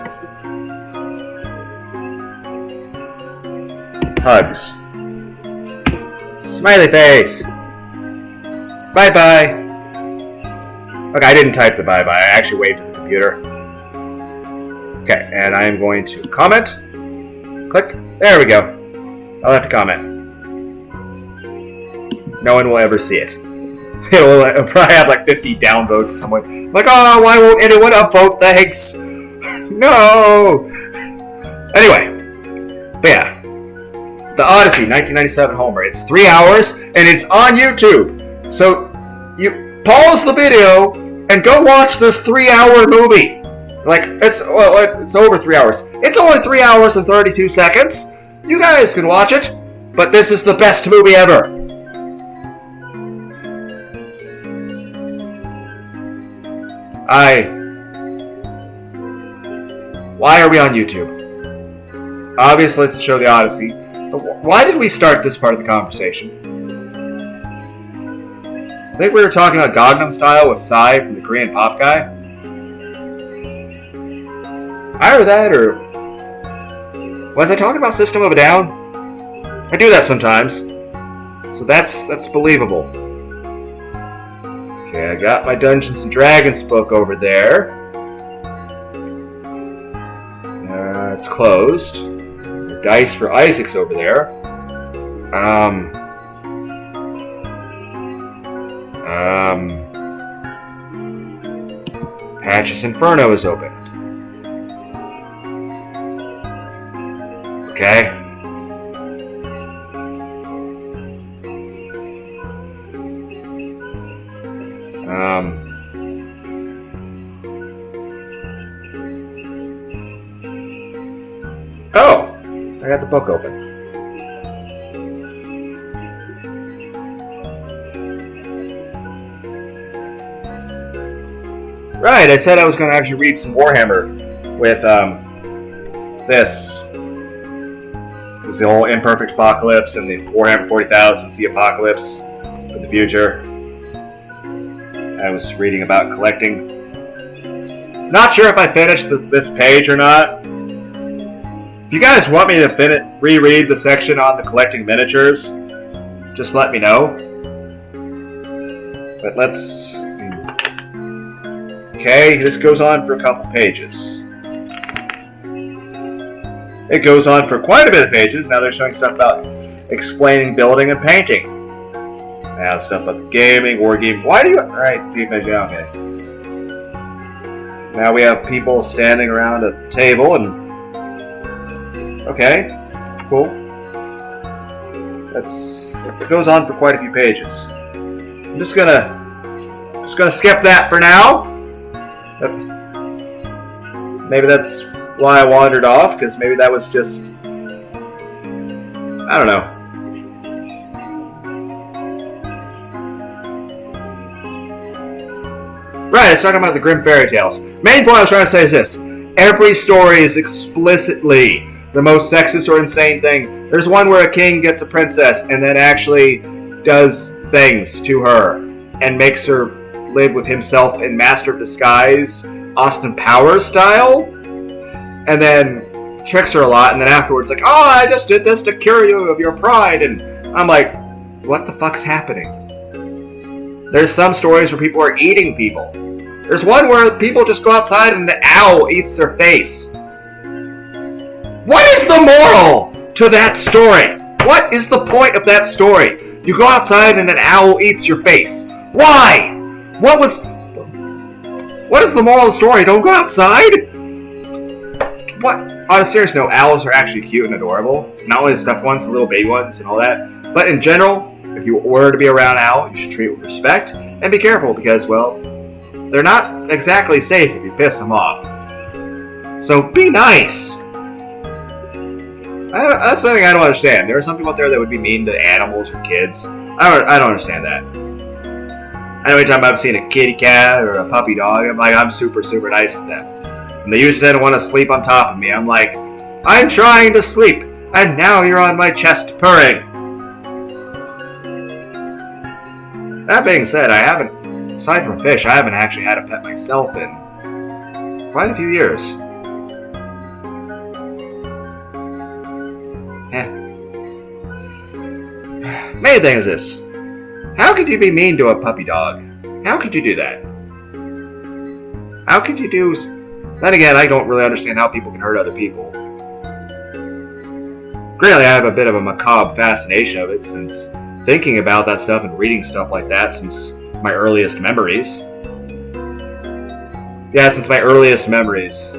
Hugs. Smiley face. Bye-bye. Okay, I didn't type the bye-bye. I actually waved at the computer. Okay, and I am going to comment. Click. There we go. I'll have to comment. No one will ever see it. It'll probably have like 50 downvotes or someone. Like, oh, why won't anyone upvote? Thanks. No. Anyway. But yeah. The Odyssey, 1997 Homer. It's 3 hours, and it's on YouTube. So, you pause the video and go watch this 3-hour movie. Like, it's over 3 hours. It's only 3 hours and 32 seconds. You guys can watch it, but this is the best movie ever. Why are we on YouTube? Obviously, it's to show the Odyssey. But why did we start this part of the conversation? I think we were talking about Gangnam Style with Psy from the Korean pop guy. Either that, or was I talking about System of a Down? I do that sometimes, so that's believable. Okay, I got my Dungeons and Dragons book over there. It's closed. The dice for Isaac's over there. Patch's Inferno is opened. Okay. Oh! I got the book open. Right, I said I was going to actually read some Warhammer with, this. This is the whole Imperfect Apocalypse and the Warhammer 40,000 the Apocalypse for the future. I was reading about collecting. Not sure if I finished this page or not. If you guys want me to reread the section on the collecting miniatures, just let me know. But let's... Okay, this goes on for a couple pages. It goes on for quite a bit of pages. Now they're showing stuff about explaining building and painting. Now stuff about the gaming, wargaming. Why do you... Alright, okay. Now we have people standing around a table and... Okay, cool. It goes on for quite a few pages. I'm just gonna skip that for now. Maybe that's why I wandered off, because maybe that was just... I don't know. Right, I was talking about the Grimm fairy tales. Main point I was trying to say is this. Every story is explicitly the most sexist or insane thing. There's one where a king gets a princess and then actually does things to her. and makes her live with himself in Master of Disguise, Austin Powers style, and then tricks her a lot, and then afterwards like, oh, I just did this to cure you of your pride, and I'm like, what the fuck's happening? There's some stories where people are eating people. There's one where people just go outside and an owl eats their face. What is the moral to that story? What is the point of that story? You go outside and an owl eats your face. Why? What is the moral of the story? Don't go outside? What? On a serious note, owls are actually cute and adorable. Not only the stuffed ones, the little baby ones and all that. But in general, if you were to be around an owl, you should treat it with respect. And be careful because, well, they're not exactly safe if you piss them off. So be nice. That's something I don't understand. There are some people out there that would be mean to animals or kids. I don't understand that. I know anytime I've seen a kitty cat or a puppy dog, I'm super, super nice to them. And they usually don't want to sleep on top of me. I'm like, I'm trying to sleep, and now you're on my chest purring. That being said, aside from fish, I haven't actually had a pet myself in quite a few years. Main thing is this. How could you be mean to a puppy dog? How could you do that? How could you do... Then again, I don't really understand how people can hurt other people. Granted, I have a bit of a macabre fascination of it, since thinking about that stuff and reading stuff like that since my earliest memories. Yeah, since my earliest memories.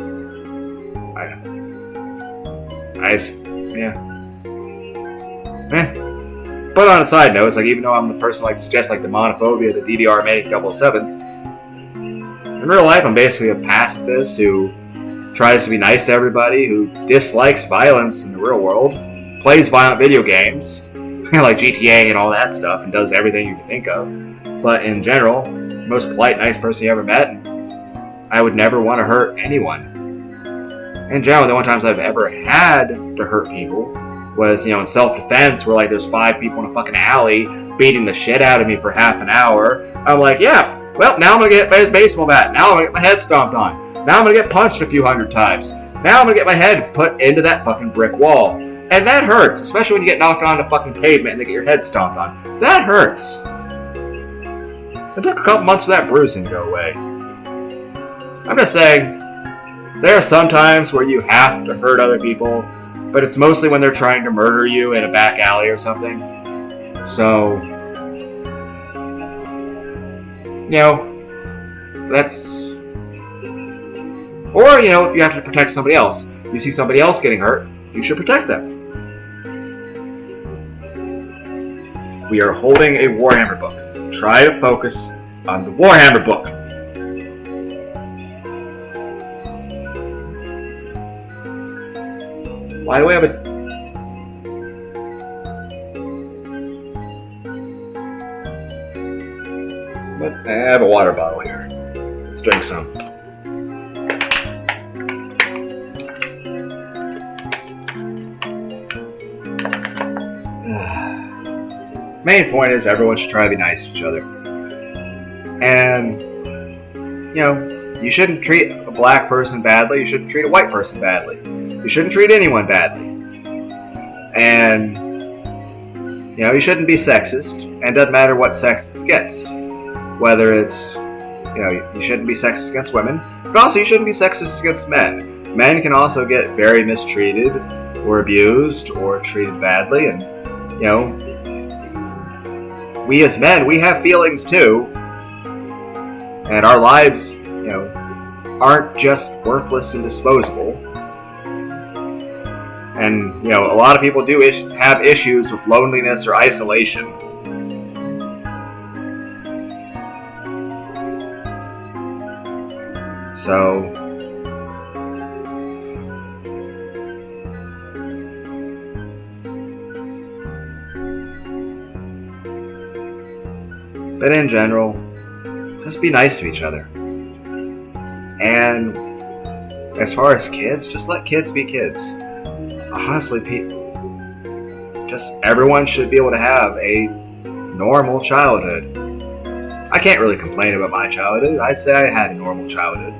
But on a side note, it's like, even though I'm the person like suggests like the monophobia, the DDR Manic 007, in real life I'm basically a pacifist who tries to be nice to everybody, who dislikes violence in the real world, plays violent video games, like GTA and all that stuff, and does everything you can think of. But in general, most polite, nice person you ever met, and I would never want to hurt anyone. In general, the only times I've ever had to hurt people was, in self-defense, where like there's 5 people in a fucking alley beating the shit out of me for half an hour. I'm like, yeah, well, now I'm gonna get a baseball bat. Now I'm gonna get my head stomped on. Now I'm gonna get punched a few hundred times. Now I'm gonna get my head put into that fucking brick wall. And that hurts, especially when you get knocked onto fucking pavement and they get your head stomped on. That hurts. It took a couple months for that bruising to go away. I'm just saying, there are some times where you have to hurt other people, but it's mostly when they're trying to murder you in a back alley or something. So, that's... Or, if you have to protect somebody else. You see somebody else getting hurt, you should protect them. We are holding a Warhammer book. Try to focus on the Warhammer book. Why do we have a... But I have a water bottle here. Let's drink some. Main point is everyone should try to be nice to each other. And, you shouldn't treat a black person badly. You shouldn't treat a white person badly. You shouldn't treat anyone badly. And, you shouldn't be sexist. And it doesn't matter what sex it's against. Whether it's, you shouldn't be sexist against women. But also you shouldn't be sexist against men. Men can also get very mistreated or abused or treated badly. And, we as men, we have feelings too. And our lives, aren't just worthless and disposable. And, a lot of people do have issues with loneliness or isolation. So, but in general, just be nice to each other. And as far as kids, just let kids be kids. Honestly, everyone should be able to have a normal childhood. I can't really complain about my childhood. I'd say I had a normal childhood.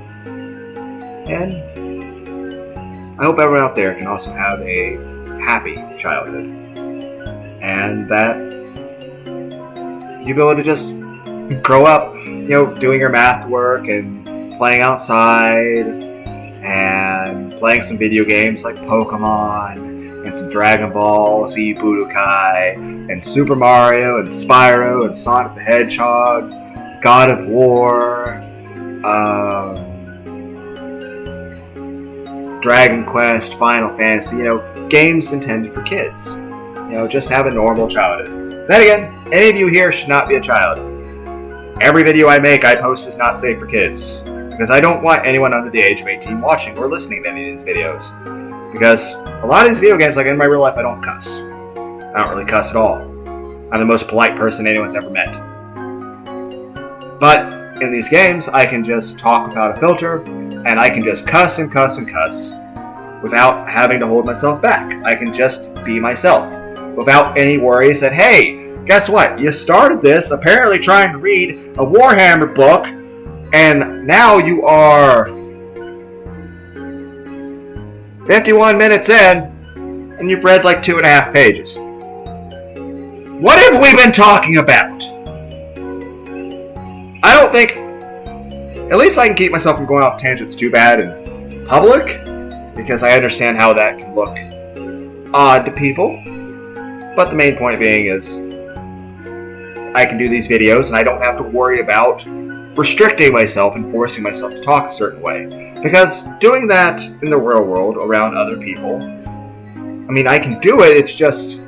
And I hope everyone out there can also have a happy childhood. And that you'll be able to just grow up, doing your math work and playing outside and playing some video games like Pokemon and some Dragon Ball Z Budokai and Super Mario and Spyro and Sonic the Hedgehog, God of War, Dragon Quest, Final Fantasy, games intended for kids. Just have a normal childhood. Then again, any of you here should not be a child. Every video I make, I post is not safe for kids. Because I don't want anyone under the age of 18 watching or listening to any of these videos. Because a lot of these video games, like in my real life, I don't cuss. I don't really cuss at all. I'm the most polite person anyone's ever met. But in these games, I can just talk without a filter, and I can just cuss and cuss and cuss without having to hold myself back. I can just be myself without any worries that, hey, guess what? You started this apparently trying to read a Warhammer book, and now you are 51 minutes in, and you've read like 2.5 pages. What have we been talking about? I don't think... At least I can keep myself from going off tangents too bad in public, because I understand how that can look odd to people. But the main point being is, I can do these videos and I don't have to worry about restricting myself and forcing myself to talk a certain way. Because doing that in the real world around other people, I can do it, it's just...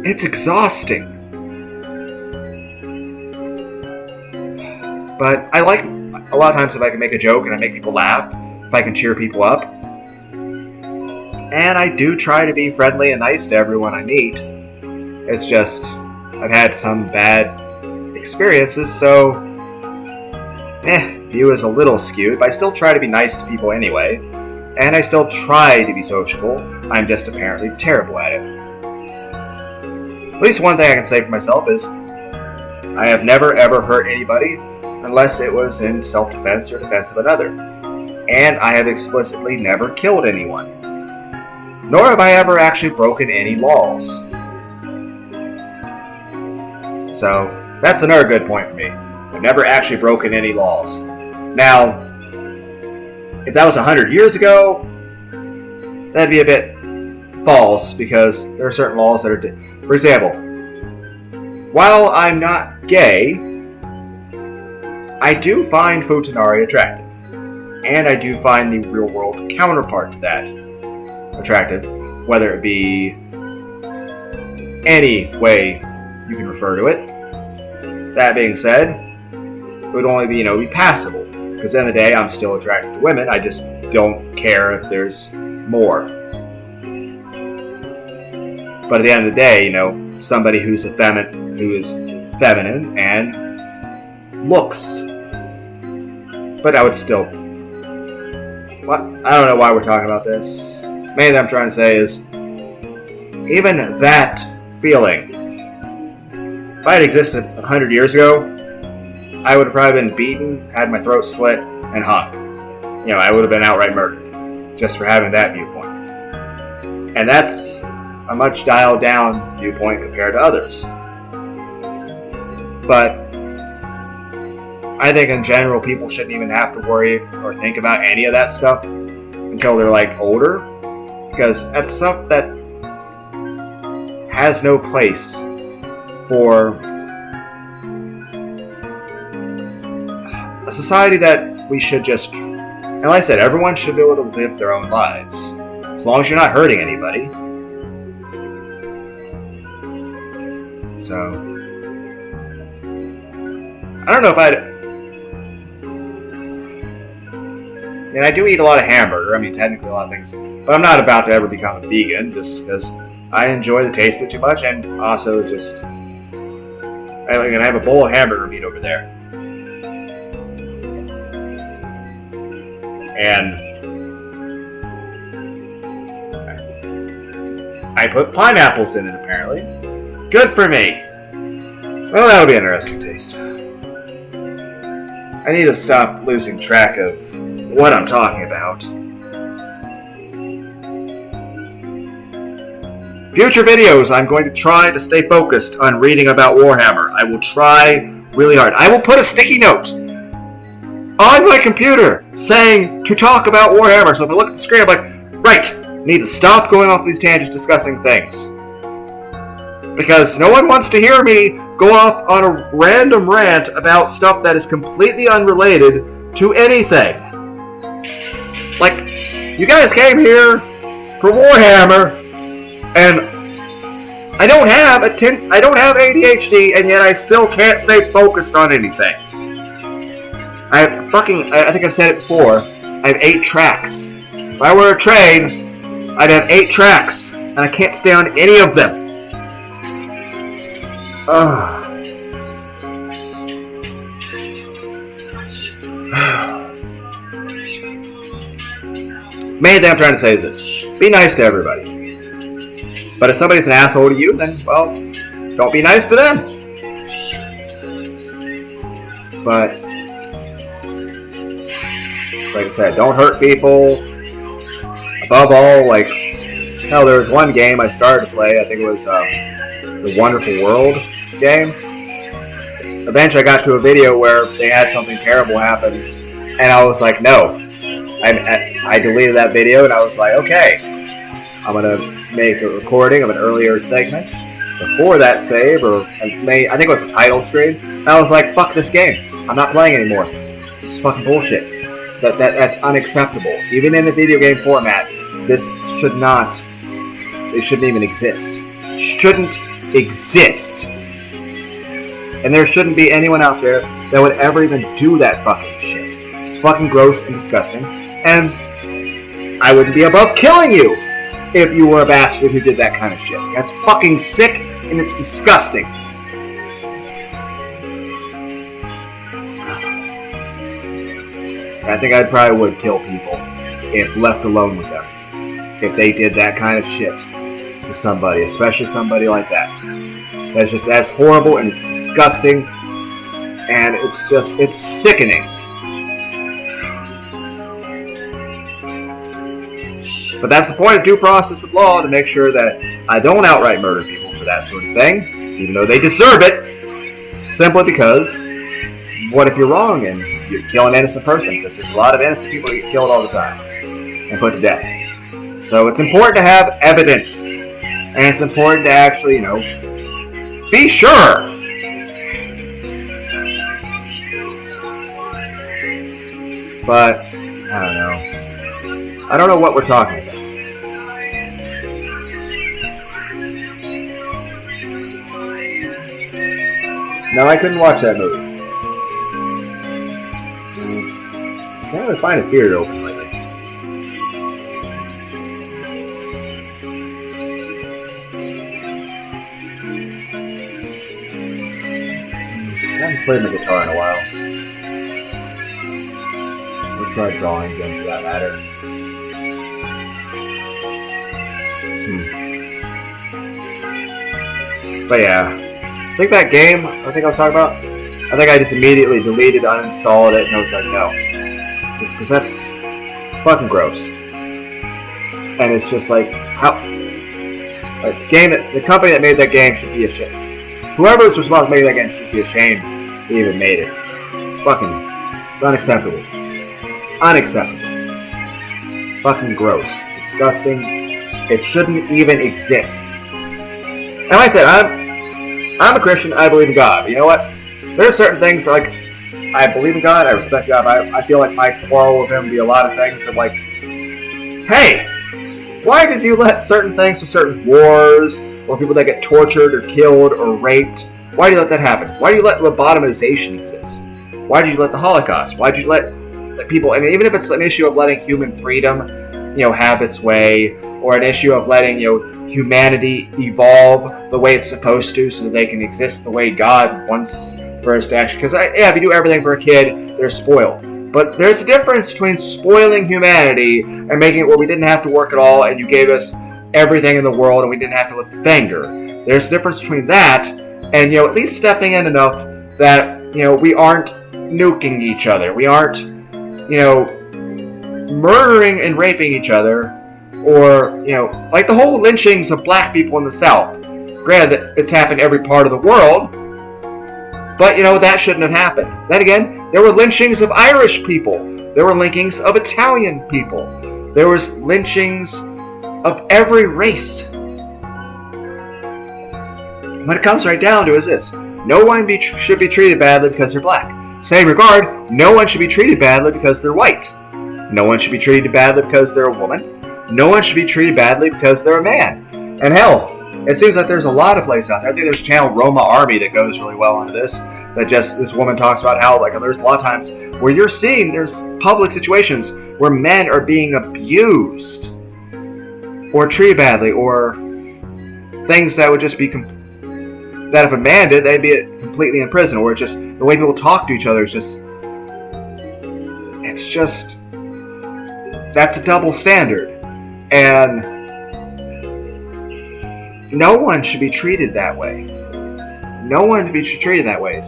it's exhausting. But I like, a lot of times if I can make a joke and I make people laugh, if I can cheer people up. And I do try to be friendly and nice to everyone I meet. It's just, I've had some bad experiences, so view is a little skewed, but I still try to be nice to people anyway. And I still try to be sociable. I'm just apparently terrible at it. At least one thing I can say for myself is, I have never ever hurt anybody unless it was in self-defense or defense of another. And I have explicitly never killed anyone. Nor have I ever actually broken any laws. So, that's another good point for me. I've never actually broken any laws. Now, if that was 100 years ago, that'd be a bit false, because there are certain laws that are... For example, while I'm not gay, I do find Futanari attractive. And I do find the real-world counterpart to that attractive, whether it be any way you can refer to it. That being said, it would only be, be passable. Because at the end of the day, I'm still attracted to women, I just don't care if there's more. But at the end of the day, somebody who is feminine and looks. But I would still... What? I don't know why we're talking about this. Main thing I'm trying to say is, even that feeling, if I had existed 100 years ago, I would have probably been beaten, had my throat slit, and hung. I would have been outright murdered, just for having that viewpoint. And that's a much dialed down viewpoint compared to others. But I think in general people shouldn't even have to worry or think about any of that stuff until they're older, because that's stuff that has no place for a society that we should just... And like I said, everyone should be able to live their own lives, as long as you're not hurting anybody. So, I don't know if I'd... I do eat a lot of hamburger, technically a lot of things, but I'm not about to ever become a vegan, just because I enjoy the taste of it too much, and also just... I'm going to have a bowl of hamburger meat over there. And I put pineapples in it, apparently. Good for me! Well, that'll be an interesting taste. I need to stop losing track of what I'm talking about. Future videos, I'm going to try to stay focused on reading about Warhammer. I will try really hard. I will put a sticky note on my computer saying to talk about Warhammer. So if I look at the screen, I'm like, right, need to stop going off these tangents discussing things. Because no one wants to hear me go off on a random rant about stuff that is completely unrelated to anything. Like, you guys came here for Warhammer, and I don't have ADHD, and yet I still can't stay focused on anything. I think I've said it before, I have 8 tracks. If I were a train, I'd have 8 tracks, and I can't stay on any of them. Main thing I'm trying to say is this. Be nice to everybody. But if somebody's an asshole to you, then, well, don't be nice to them. But, like I said, don't hurt people. Above all, like, hell, there was one game I started to play, I think it was the Wonderful World game. Eventually I got to a video where they had something terrible happen, and I was like, no. I deleted that video, and I was like, okay, I'm going to make a recording of an earlier segment before that save, or I think it was the title screen, and I was like, fuck this game. I'm not playing anymore. This is fucking bullshit. That's unacceptable. Even in the video game format, this should not, it shouldn't even exist. It shouldn't exist. And there shouldn't be anyone out there that would ever even do that fucking shit. It's fucking gross and disgusting. And I wouldn't be above killing you if you were a bastard who did that kind of shit. That's fucking sick and it's disgusting. I think I probably would kill people if left alone with them. If they did that kind of shit to somebody, especially somebody like that. That's horrible and it's disgusting and it's sickening. But that's the point of due process of law, to make sure that I don't outright murder people for that sort of thing, even though they deserve it, simply because what if you're wrong and you kill an innocent person? Because there's a lot of innocent people that get killed all the time and put to death. So it's important to have evidence, and it's important to actually, be sure. But, I don't know. I don't know what we're talking about. No, I couldn't watch that movie. I can't really find a theater open lately. I haven't played my guitar in a while. We'll try drawing again for that matter. But yeah, I think that game, I was talking about, I think I just immediately deleted, uninstalled it, and I was like, no. Just because that's fucking gross. And it's just like, how, like, the company that made that game should be ashamed. Whoever was responsible for making that game should be ashamed they even made it. It's unacceptable. Unacceptable. Fucking gross. Disgusting. It shouldn't even exist. And like I said, I'm a Christian, I believe in God. But you know what? There are certain things, like, I believe in God, I respect God, but I feel like my quarrel with Him would be a lot of things of like, hey, why did you let certain things from certain wars, or people that get tortured or killed or raped, why do you let that happen? Why do you let lobotomization exist? Why did you let the Holocaust? Why did you let people, and even if it's an issue of letting human freedom, have its way, or an issue of letting, humanity evolve the way it's supposed to so that they can exist the way God wants for us to actually, because if you do everything for a kid, they're spoiled. But there's a difference between spoiling humanity and making it where we didn't have to work at all and you gave us everything in the world and we didn't have to lift a finger. There's a difference between that and, at least stepping in enough that, we aren't nuking each other. We aren't, murdering and raping each other. Or, like the whole lynchings of black people in the South. Granted, it's happened every part of the world. But, that shouldn't have happened. Then again, there were lynchings of Irish people. There were lynchings of Italian people. There was lynchings of every race. What it comes right down to is this. No one should be treated badly because they're black. Same regard, no one should be treated badly because they're white. No one should be treated badly because they're a woman. No one should be treated badly because they're a man. And hell, it seems like there's a lot of places out there. I think there's a channel, Roma Army, that goes really well into this. That just, this woman talks about how, there's a lot of times where you're seeing there's public situations where men are being abused. Or treated badly, or things that would just be, that if a man did, they'd be completely in prison. Or just, the way people talk to each other is just, it's just, that's a double standard. And no one should be treated that way. No one should be treated that way.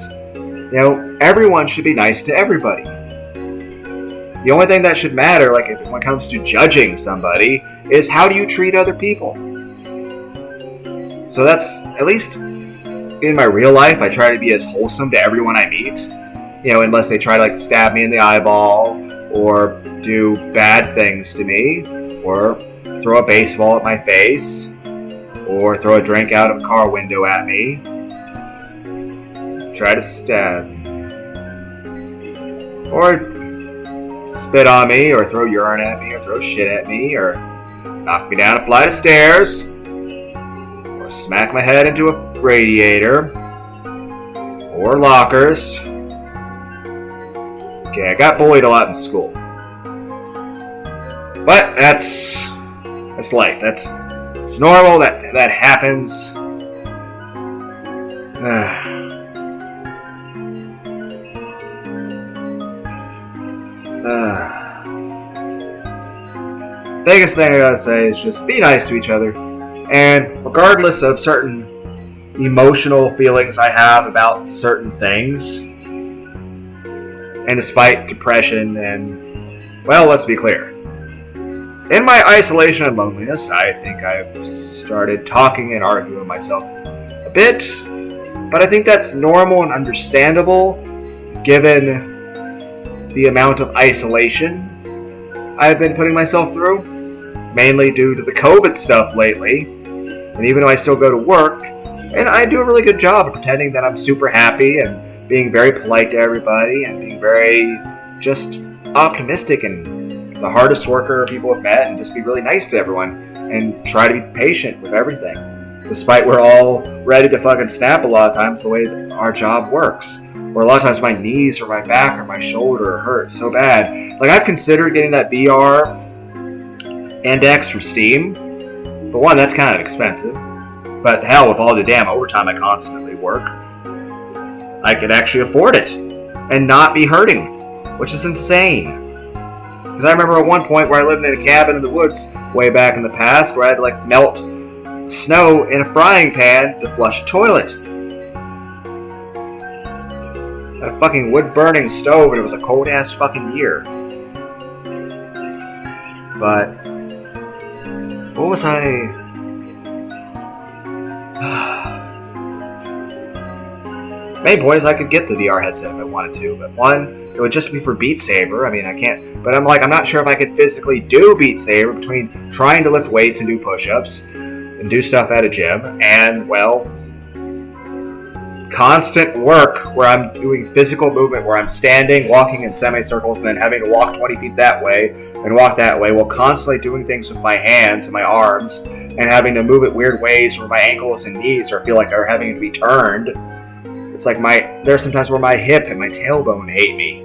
Everyone should be nice to everybody. The only thing that should matter, when it comes to judging somebody, is how do you treat other people. So that's, at least in my real life, I try to be as wholesome to everyone I meet. Unless they try to stab me in the eyeball, or do bad things to me, or throw a baseball at my face, or throw a drink out of a car window at me, try to stab me, or spit on me, or throw urine at me, or throw shit at me, or knock me down a flight of stairs, or smack my head into a radiator, or lockers. Okay, I got bullied a lot in school. But that's life. It's normal. That happens. Biggest thing I gotta say is just be nice to each other, and regardless of certain emotional feelings I have about certain things, and despite depression and, well, let's be clear. In my isolation and loneliness, I think I've started talking and arguing with myself a bit, but I think that's normal and understandable given the amount of isolation I've been putting myself through, mainly due to the COVID stuff lately. And even though I still go to work, and I do a really good job of pretending that I'm super happy and being very polite to everybody and being very just optimistic and the hardest worker people have met, and just be really nice to everyone and try to be patient with everything. Despite we're all ready to fucking snap a lot of times the way that our job works. Or a lot of times my knees or my back or my shoulder hurt so bad. I've considered getting that VR and extra Steam. But one, that's kind of expensive. But hell, with all the damn overtime I constantly work, I could actually afford it and not be hurting, which is insane. Because I remember at one point where I lived in a cabin in the woods way back in the past where I had to melt snow in a frying pan to flush a toilet. I had a fucking wood-burning stove and it was a cold-ass fucking year. But what was I... main point is I could get the VR headset if I wanted to, but one, it would just be for Beat Saber. I mean, I can't, but I'm not sure if I could physically do Beat Saber between trying to lift weights and do push-ups and do stuff at a gym and, well, constant work where I'm doing physical movement, where I'm standing, walking in semicircles, and then having to walk 20 feet that way and walk that way while constantly doing things with my hands and my arms and having to move it weird ways where my ankles and knees feel like they're having to be turned. It's there's sometimes where my hip and my tailbone hate me.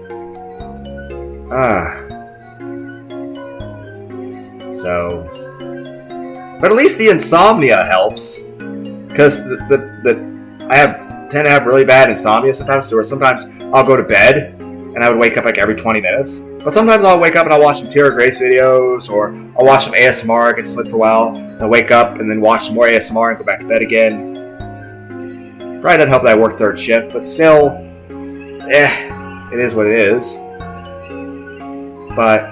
So, but at least the insomnia helps, because I tend to have really bad insomnia sometimes, where sometimes I'll go to bed and I would wake up every 20 minutes. But sometimes I'll wake up and I'll watch some Tara Grace videos, or I'll watch some ASMR, get to sleep for a while, and I'll wake up and then watch some more ASMR and go back to bed again. Probably doesn't help that I work third shift, but still, it is what it is. But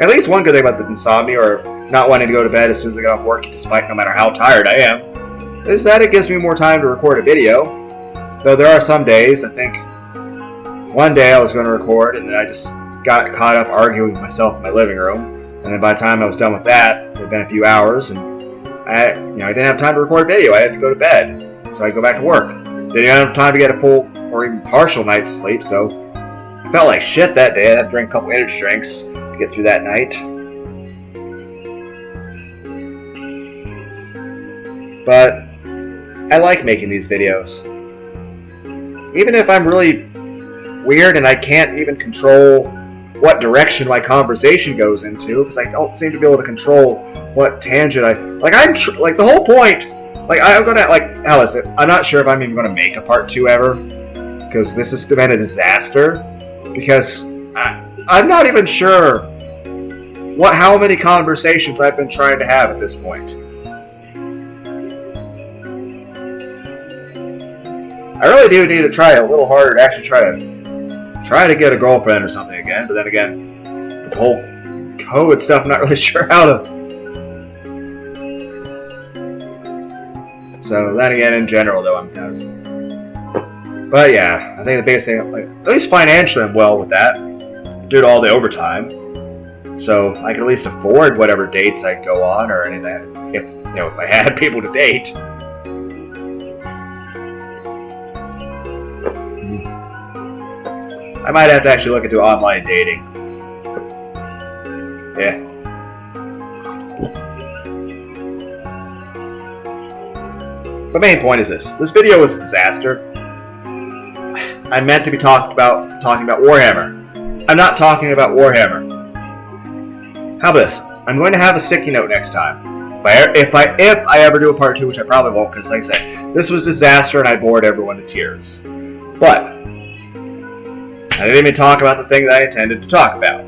at least one good thing about the insomnia, or not wanting to go to bed as soon as I get off work, despite no matter how tired I am, is that it gives me more time to record a video. Though there are some days, I think one day I was going to record and then I just got caught up arguing with myself in my living room. And then by the time I was done with that, it had been a few hours and I didn't have time to record a video. I had to go to bed. So I'd go back to work. Didn't even have time to get a full or even partial night's sleep, so I felt like shit that day. I had to drink a couple energy drinks to get through that night. But I like making these videos. Even if I'm really weird and I can't even control what direction my conversation goes into, because I don't seem to be able to control what tangent the whole point. I'm gonna how is it? I'm not sure if I'm even gonna make a part 2 ever, because this has been a disaster. Because I'm not even sure how many conversations I've been trying to have at this point. I really do need to try a little harder to actually try to get a girlfriend or something again. But then again, with the whole COVID stuff, I'm not really sure how to. So then again, in general, though, I'm kind of. But yeah, I think the biggest thing, at least financially, I'm well with that, due to all the overtime. So I can at least afford whatever dates I go on or anything, if I had people to date. I might have to actually look into online dating. Yeah. The main point is this. This video was a disaster. I meant to be talking about Warhammer. I'm not talking about Warhammer. How about this? I'm going to have a sticky note next time. If I ever do a part 2, which I probably won't, because like I said, this was a disaster and I bored everyone to tears. But I didn't even talk about the thing that I intended to talk about.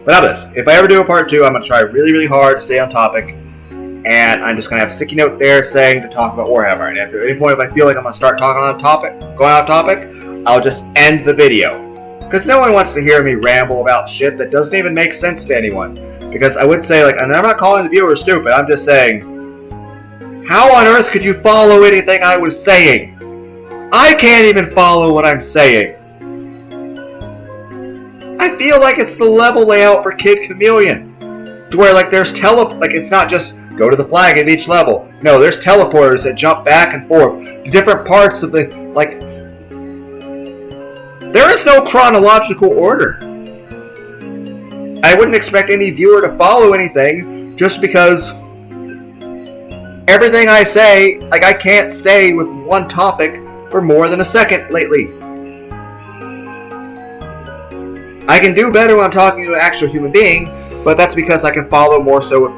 But how about this? If I ever do a part 2, I'm going to try really, really hard to stay on topic. And I'm just going to have a sticky note there saying to talk about Warhammer. And if at any point if I feel like I'm going to start going off topic, I'll just end the video. Because no one wants to hear me ramble about shit that doesn't even make sense to anyone. Because I would say, and I'm not calling the viewer stupid, I'm just saying, how on earth could you follow anything I was saying? I can't even follow what I'm saying. I feel like it's the level layout for Kid Chameleon. To where, there's it's not just go to the flag at each level. No, there's teleporters that jump back and forth to different parts of the, there is no chronological order. I wouldn't expect any viewer to follow anything just because everything I say, I can't stay with one topic for more than a second lately. I can do better when I'm talking to an actual human being, but that's because I can follow more so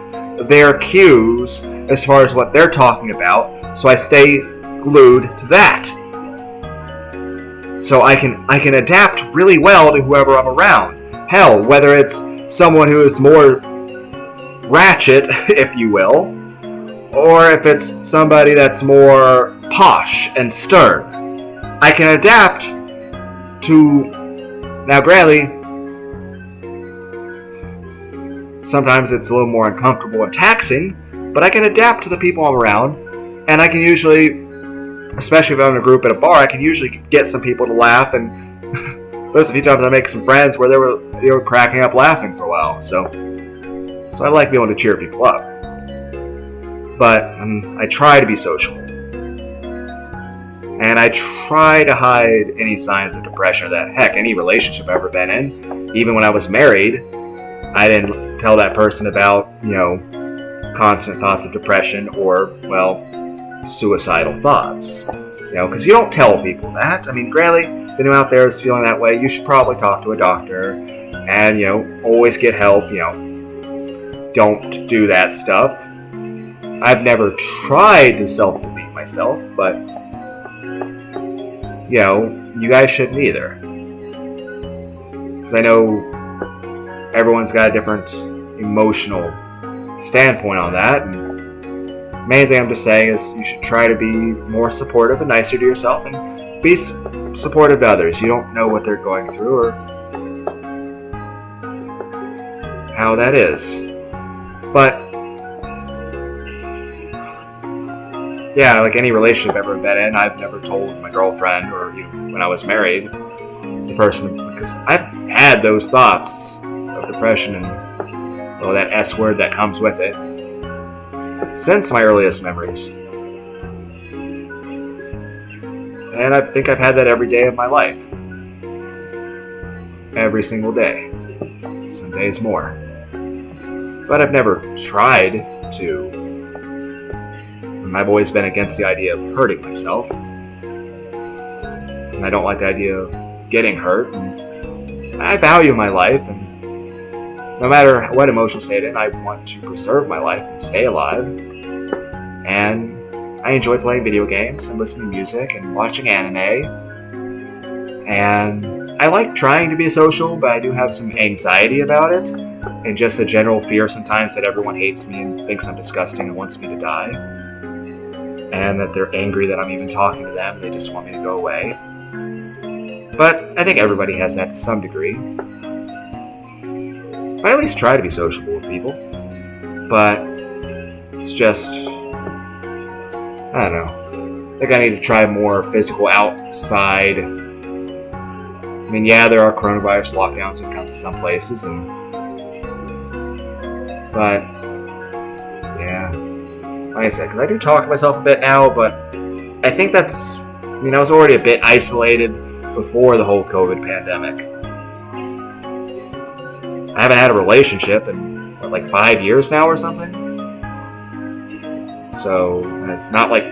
their cues as far as what they're talking about, so I stay glued to that. So I can adapt really well to whoever I'm around. Hell, whether it's someone who is more ratchet, if you will, or if it's somebody that's more posh and stern. I can adapt to... Now, granted, sometimes it's a little more uncomfortable and taxing, but I can adapt to the people I'm around, and I can usually, especially if I'm in a group at a bar, I can usually get some people to laugh, and there's a few times I make some friends where they were cracking up laughing for a while, so I like being able to cheer people up. But I try to be sociable. And I try to hide any signs of depression or any relationship I've ever been in. Even when I was married, I didn't tell that person about, constant thoughts of depression or, suicidal thoughts. Because you don't tell people that. I mean, granted, if anyone out there is feeling that way, you should probably talk to a doctor and, always get help, Don't do that stuff. I've never tried to self-delete myself, but, you guys shouldn't either. Because I know everyone's got a different emotional standpoint on that, and the main thing I'm just saying is you should try to be more supportive and nicer to yourself, and supportive to others. You don't know what they're going through or how that is. But yeah, like any relationship I've ever been in, I've never told my girlfriend or when I was married, the person, because I've had those thoughts of depression and that S word that comes with it since my earliest memories. And I think I've had that every day of my life. Every single day. Some days more. But I've never tried to. And I've always been against the idea of hurting myself. And I don't like the idea of getting hurt. And I value my life, and no matter what emotional state I'm in, I want to preserve my life and stay alive. And I enjoy playing video games and listening to music and watching anime. And I like trying to be social, but I do have some anxiety about it. And just a general fear sometimes that everyone hates me and thinks I'm disgusting and wants me to die. And that they're angry that I'm even talking to them. They just want me to go away. But I think everybody has that to some degree. I at least try to be sociable with people. But it's just, I don't know. I think I need to try more physical outside. I mean, yeah, there are coronavirus lockdowns when it comes to some places, but yeah, like I said, because I do talk to myself a bit now, but I think that's, I was already a bit isolated before the whole COVID pandemic. I haven't had a relationship in, like 5 years now or something? So, it's not like,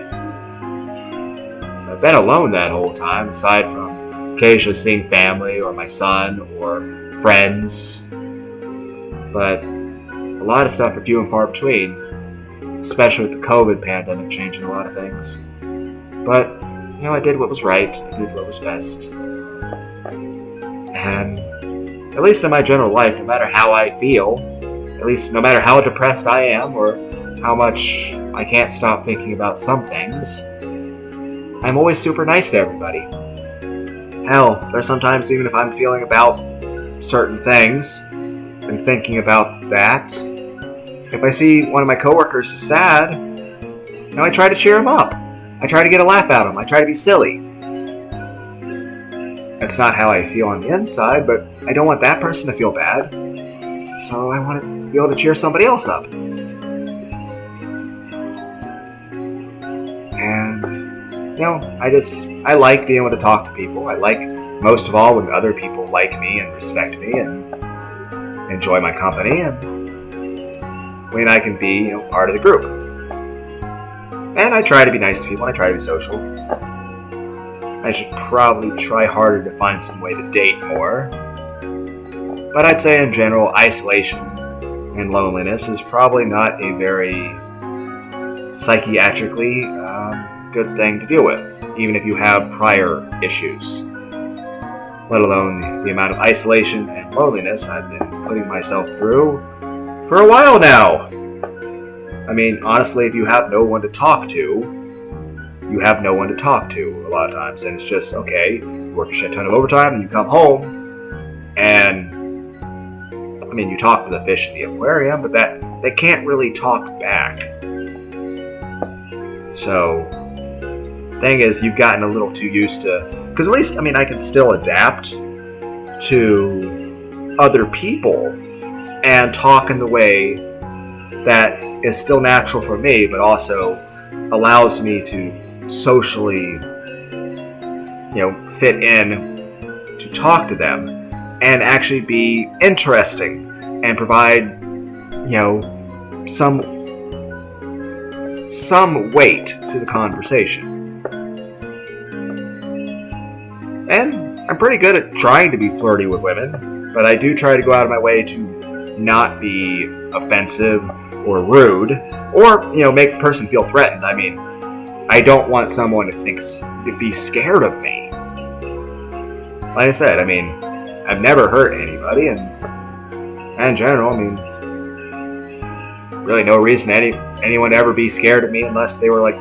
so I've been alone that whole time, aside from occasionally seeing family or my son or friends. But a lot of stuff are few and far between, especially with the COVID pandemic changing a lot of things. But, I did what was right, I did what was best. And at least in my general life, no matter how I feel, at least no matter how depressed I am or how much I can't stop thinking about some things, I'm always super nice to everybody. Hell, there's sometimes even if I'm feeling about certain things and thinking about that, if I see one of my coworkers is sad, I try to cheer him up. I try to get a laugh out of him. I try to be silly. That's not how I feel on the inside, but I don't want that person to feel bad. So I want to be able to cheer somebody else up. And, I like being able to talk to people. I like, most of all, when other people like me and respect me and enjoy my company, and when I can be, part of the group. And I try to be nice to people, and I try to be social. I should probably try harder to find some way to date more. But I'd say in general, isolation and loneliness is probably not a very psychiatrically good thing to deal with, even if you have prior issues. Let alone the amount of isolation and loneliness I've been putting myself through for a while now. Honestly, if you have no one to talk to, you have no one to talk to a lot of times. And it's just, okay, you work a shit ton of overtime and you come home and, you talk to the fish in the aquarium, but they can't really talk back. So, thing is, you've gotten a little too used to, because at least, I can still adapt to other people and talk in the way that is still natural for me, but also allows me to socially, fit in to talk to them and actually be interesting and provide, some weight to the conversation. And I'm pretty good at trying to be flirty with women, but I do try to go out of my way to not be offensive or rude, or, make the person feel threatened. I don't want someone to be scared of me. Like I said, I've never hurt anybody, and in general, really no reason anyone to ever be scared of me unless they were,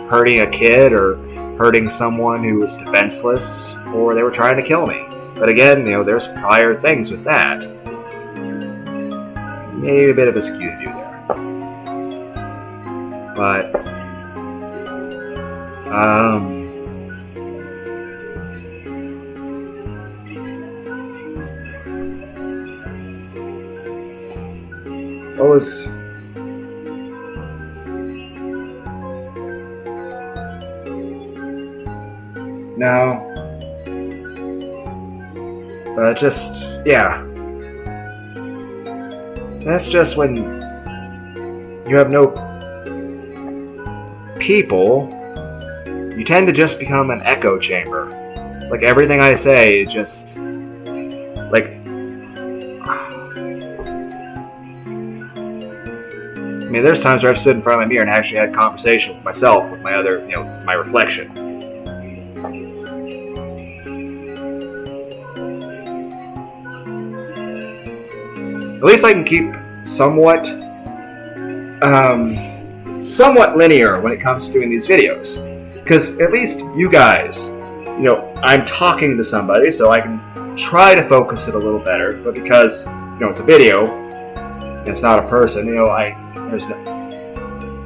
hurting a kid or hurting someone who was defenseless, or they were trying to kill me. But again, there's prior things with that. Maybe a bit of a skew to do there. But, what was... No. But just, yeah. That's just when you have no people, you tend to just become an echo chamber. Like, everything I say is just, like, I mean, there's times where I've stood in front of a mirror and actually had a conversation with myself, with my other, my reflection. At least I can keep somewhat linear when it comes to doing these videos. Because at least you guys, I'm talking to somebody, so I can try to focus it a little better. But because, it's a video, it's not a person,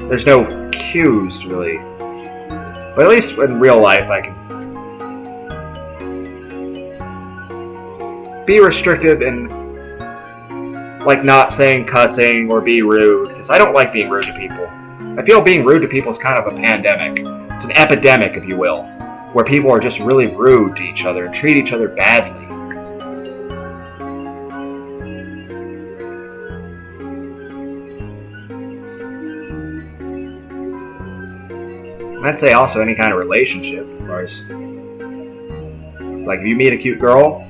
there's no cues to really. But at least in real life, I can be restrictive and like not saying cussing or be rude, because I don't like being rude to people. I feel being rude to people is kind of a pandemic. It's an epidemic, if you will, where people are just really rude to each other and treat each other badly. And I'd say also any kind of relationship, of course. Like if you meet a cute girl,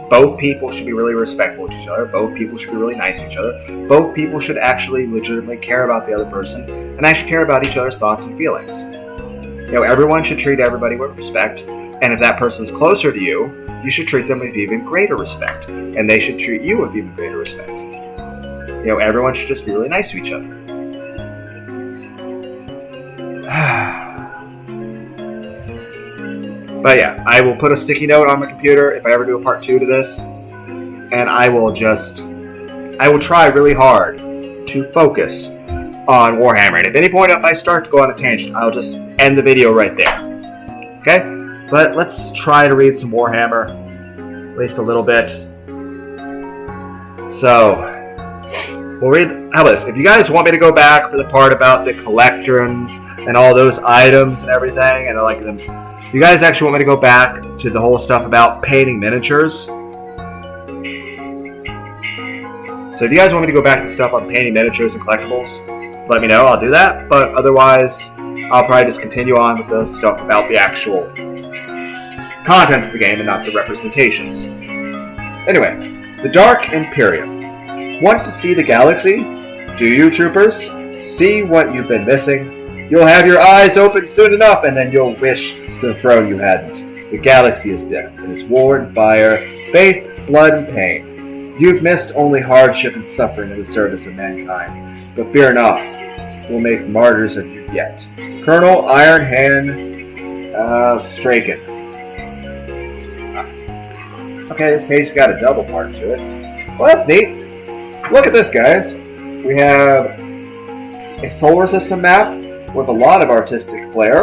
both people should be really respectful to each other. Both people should be really nice to each other. Both people should actually legitimately care about the other person and actually care about each other's thoughts and feelings. Everyone should treat everybody with respect. And if that person's closer to you, you should treat them with even greater respect. And they should treat you with even greater respect. Everyone should just be really nice to each other. But yeah, I will put a sticky note on my computer if I ever do a part 2 to this. And I will try really hard to focus on Warhammer. And at any point if I start to go on a tangent, I'll just end the video right there. Okay? But let's try to read some Warhammer. At least a little bit. So, we'll read... How about this? If you guys want me to go back for the part about the collectrons and all those items and everything, and I like them... You guys actually want me to go back to the whole stuff about painting miniatures? So if you guys want me to go back to the stuff on painting miniatures and collectibles, let me know, I'll do that. But otherwise, I'll probably just continue on with the stuff about the actual contents of the game and not the representations. Anyway, the Dark Imperium. Want to see the galaxy? Do you, troopers? See what you've been missing? You'll have your eyes open soon enough, and then you'll wish to the throne you hadn't. The galaxy is death. It is war and fire, faith, blood, and pain. You've missed only hardship and suffering in the service of mankind. But fear not. We'll make martyrs of you yet. Colonel Iron Hand Straken. Okay, this page's got a double part to it. Well, that's neat. Look at this, guys. We have a solar system map with a lot of artistic flair,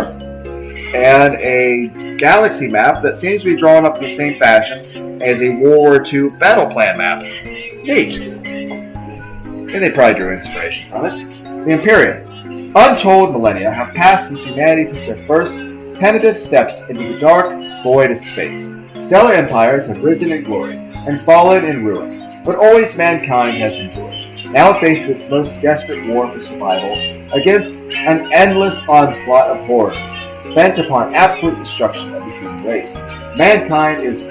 and a galaxy map that seems to be drawn up in the same fashion as a World War II battle plan map. Neat. And they probably drew inspiration from it. The Imperium. Untold millennia have passed since humanity took their first tentative steps into the dark void of space. Stellar empires have risen in glory and fallen in ruin, but always mankind has endured. Now it faces its most desperate war for survival against an endless onslaught of horrors, bent upon absolute destruction of the human race. Mankind is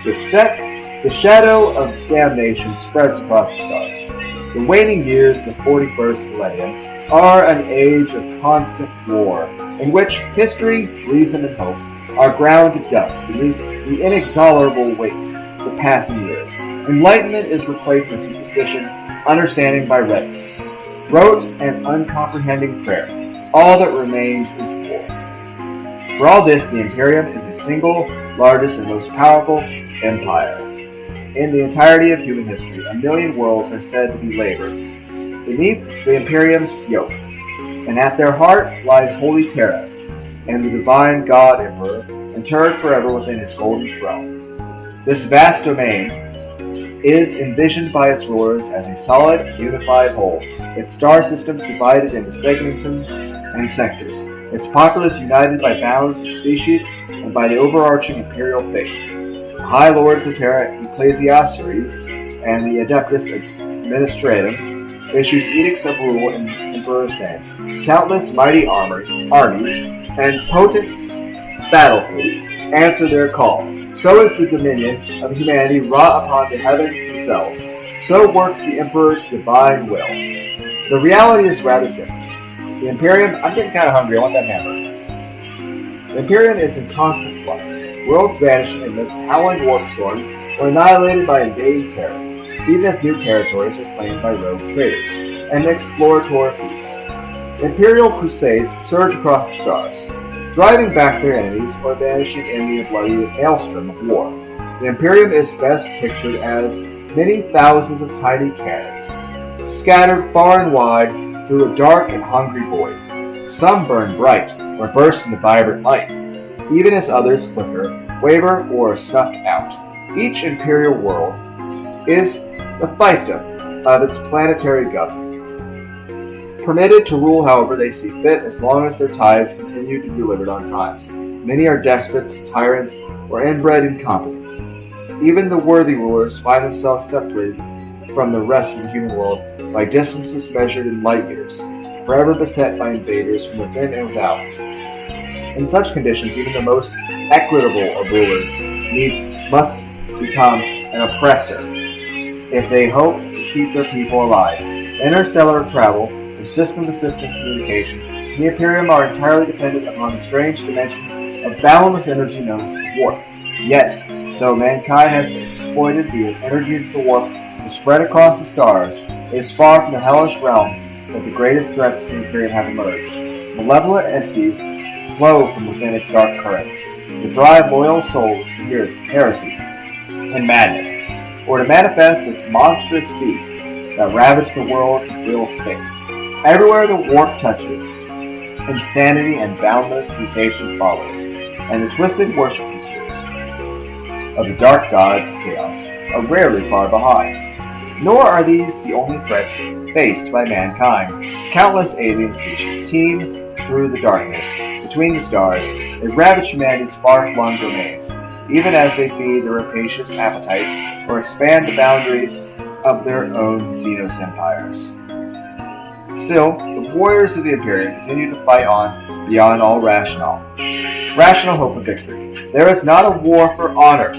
beset, the shadow of damnation spreads across the stars. The waning years, the 41st millennium, are an age of constant war, in which history, reason, and hope are ground to dust beneath the inexorable weight of the passing years. Enlightenment is replaced by superstition, understanding by reverence, rote and uncomprehending prayer. All that remains is war. For all this, the Imperium is the single largest and most powerful empire. In the entirety of human history, 1,000,000 worlds are said to be labored beneath the Imperium's yoke, and at their heart lies Holy Terra, and the divine God Emperor, interred forever within his golden throne. This vast domain is envisioned by its rulers as a solid, unified whole, its star systems divided into segments and sectors, its populace united by bounds of species and by the overarching imperial faith. The High Lords of Terra Ecclesiasteries and the Adeptus Administratum issues edicts of rule in the Emperor's name. Countless mighty armies and potent battle fleets answer their call. So is the dominion of humanity wrought upon the heavens themselves. So works the Emperor's divine will. The reality is rather different. The Imperium, I'm getting kind of hungry, I want that hamburger. The Imperium is in constant flux. Worlds vanishing amidst howling warp storms or annihilated by invading terrorists, even as new territories are claimed by rogue traders and exploratory fleets. Imperial crusades surge across the stars, driving back their enemies or vanishing in the bloody maelstrom of war. The Imperium is best pictured as many thousands of tiny cannons, scattered far and wide through a dark and hungry void. Some burn bright or burst into vibrant light, even as others flicker, waver, or are snuffed out. Each imperial world is the fiefdom of its planetary government, permitted to rule however they see fit as long as their tithes continue to be delivered on time. Many are despots, tyrants, or inbred incompetents. Even the worthy rulers find themselves separated from the rest of the human world by distances measured in light years, forever beset by invaders from within and without. In such conditions, even the most equitable of rulers must become an oppressor if they hope to keep their people alive. Interstellar travel and system-to-system communication in the Imperium are entirely dependent upon the strange dimension of boundless energy known as the warp. Yet, though mankind has exploited the energies of the warp to spread across the stars, it is far from the hellish realm that the greatest threats to the Imperium have emerged. Malevolent entities flow from within its dark currents, to drive loyal souls to heresy and madness, or to manifest as monstrous beasts that ravage the worlds of real space. Everywhere the warp touches, insanity and boundless mutation follow, and the twisted worship rituals of the dark gods of chaos are rarely far behind. Nor are these the only threats faced by mankind. Countless alien species teem through the darkness between the stars. They ravage humanity's far-flung domains, even as they feed their rapacious appetites or expand the boundaries of their own Xenos empires. Still, the warriors of the Imperium continue to fight on beyond all rational hope of victory. There is not a war for honor.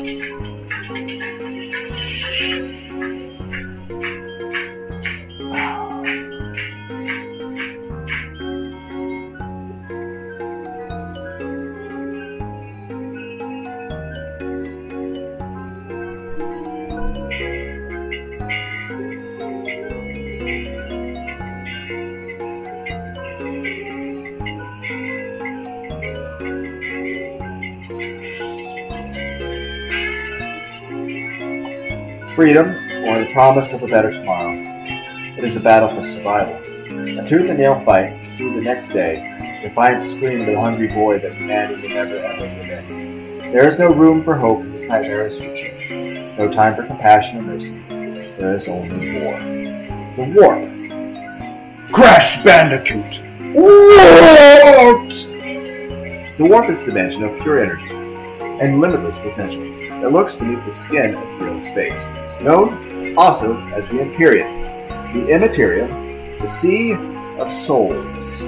Freedom, or the promise of a better tomorrow. It is a battle for survival. A tooth-and-nail fight to see the next day, defiant scream of the hungry void that humanity will never ever live in. There is no room for hope in this nightmarish future. No time for compassion or mercy. There is only war. The warp. Crash Bandicoot! Warp! The warp is a dimension of pure energy and limitless potential that lurks beneath the skin of real space, known also as the Empyrean, the Immaterium, the Sea of Souls,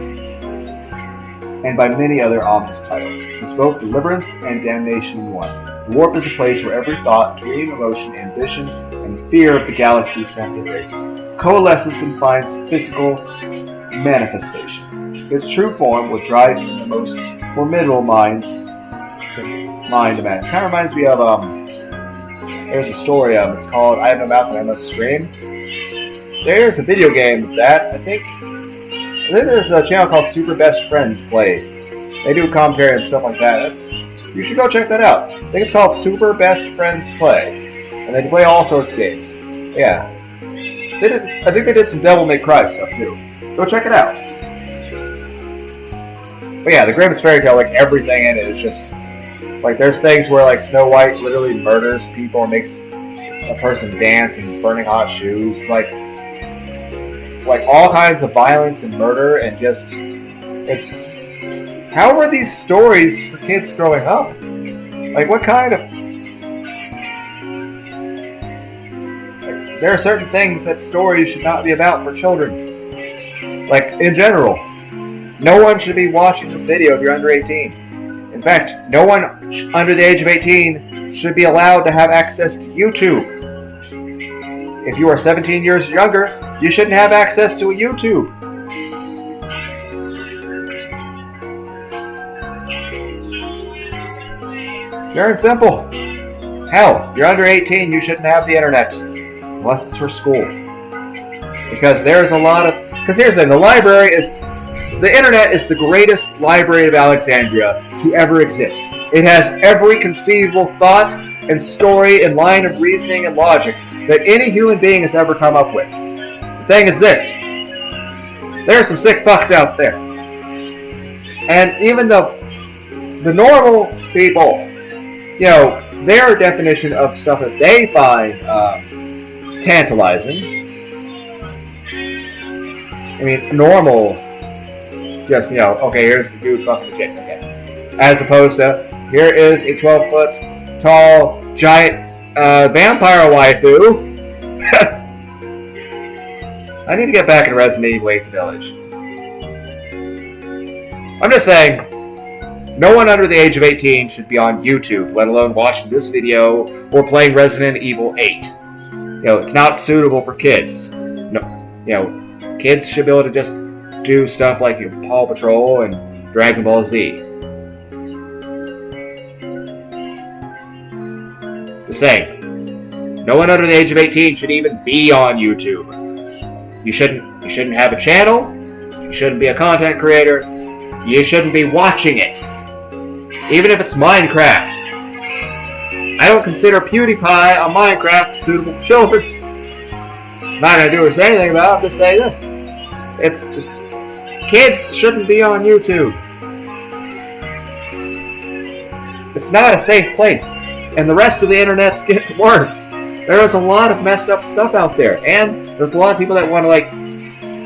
and by many other ominous titles. It's both deliverance and damnation in one. The warp is a place where every thought, dream, emotion, ambition, and fear of the galaxy's sentient races coalesces and finds physical manifestation. Its true form will drive the most formidable minds to mind the man. It kind of reminds me of there's a story it's called I Have No Mouth and I Must Scream. There's a video game of that. I think there's a channel called Super Best Friends Play They do commentary and stuff like that. You should go check that out. I think it's called Super Best Friends Play, and they play all sorts of games. Yeah, I think they did some Devil May Cry stuff too. Go check it out. But yeah, the Grimm's Fairy Tale, like everything in it is just like there's things where like Snow White literally murders people and makes a person dance in burning hot shoes. Like all kinds of violence and murder, and just it's. How were these stories for kids growing up? Like, what kind of... Like, there are certain things that stories should not be about for children. Like, in general. No one should be watching this video if you're under 18. In fact, no one under the age of 18 should be allowed to have access to YouTube. If you are 17 years or younger, you shouldn't have access to a YouTube. Pure and simple. Hell, you're under 18, you shouldn't have the internet. Unless it's for school. Because there's a lot of... Because here's the thing, the internet is the greatest library of Alexandria to ever exist. It has every conceivable thought and story and line of reasoning and logic that any human being has ever come up with. The thing is this. There are some sick fucks out there. And even the normal people... You know, their definition of stuff that they find tantalizing. I mean, normal, just, you know, okay, here's a dude fucking a chick, okay. As opposed to, here is a 12-foot tall, giant vampire waifu. I need to get back in Resident Evil 8 Village. I'm just saying, no one under the age of 18 should be on YouTube, let alone watching this video or playing Resident Evil 8. You know, it's not suitable for kids. No, you know, kids should be able to just do stuff like Paw Patrol and Dragon Ball Z. Just saying, no one under the age of 18 should even be on YouTube. You shouldn't have a channel. You shouldn't be a content creator. You shouldn't be watching it. Even if it's Minecraft. I don't consider PewDiePie on Minecraft suitable for children. I'm not going to do or say anything about it, I'm just saying this. It's kids shouldn't be on YouTube. It's not a safe place. And the rest of the internet's getting worse. There is a lot of messed up stuff out there. And there's a lot of people that want to, like,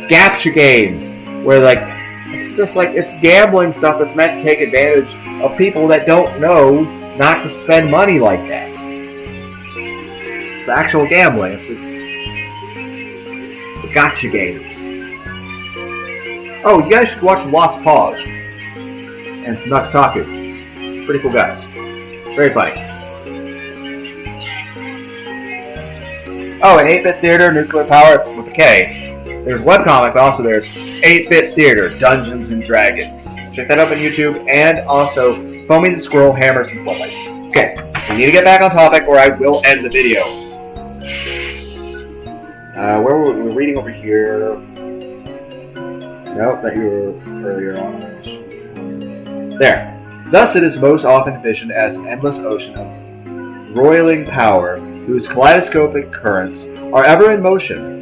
gacha games. Where, like, it's just like, it's gambling stuff that's meant to take advantage of people that don't know not to spend money like that. It's actual gambling. It's gotcha games. Oh, you guys should watch Lost Paws. And some Nuts Taku. Pretty cool guys. Very funny. Oh, and 8-Bit Theater, Nuclear Power, it's with a K. There's webcomic, but also there's 8-Bit Theater, Dungeons and Dragons. Check that out on YouTube, and also Foamy the Squirrel, Hammers and Floodlights. Okay, we need to get back on topic or I will end the video. Where were we reading over here? Nope, that you were earlier on. There. Thus it is most often envisioned as an endless ocean of roiling power whose kaleidoscopic currents are ever in motion.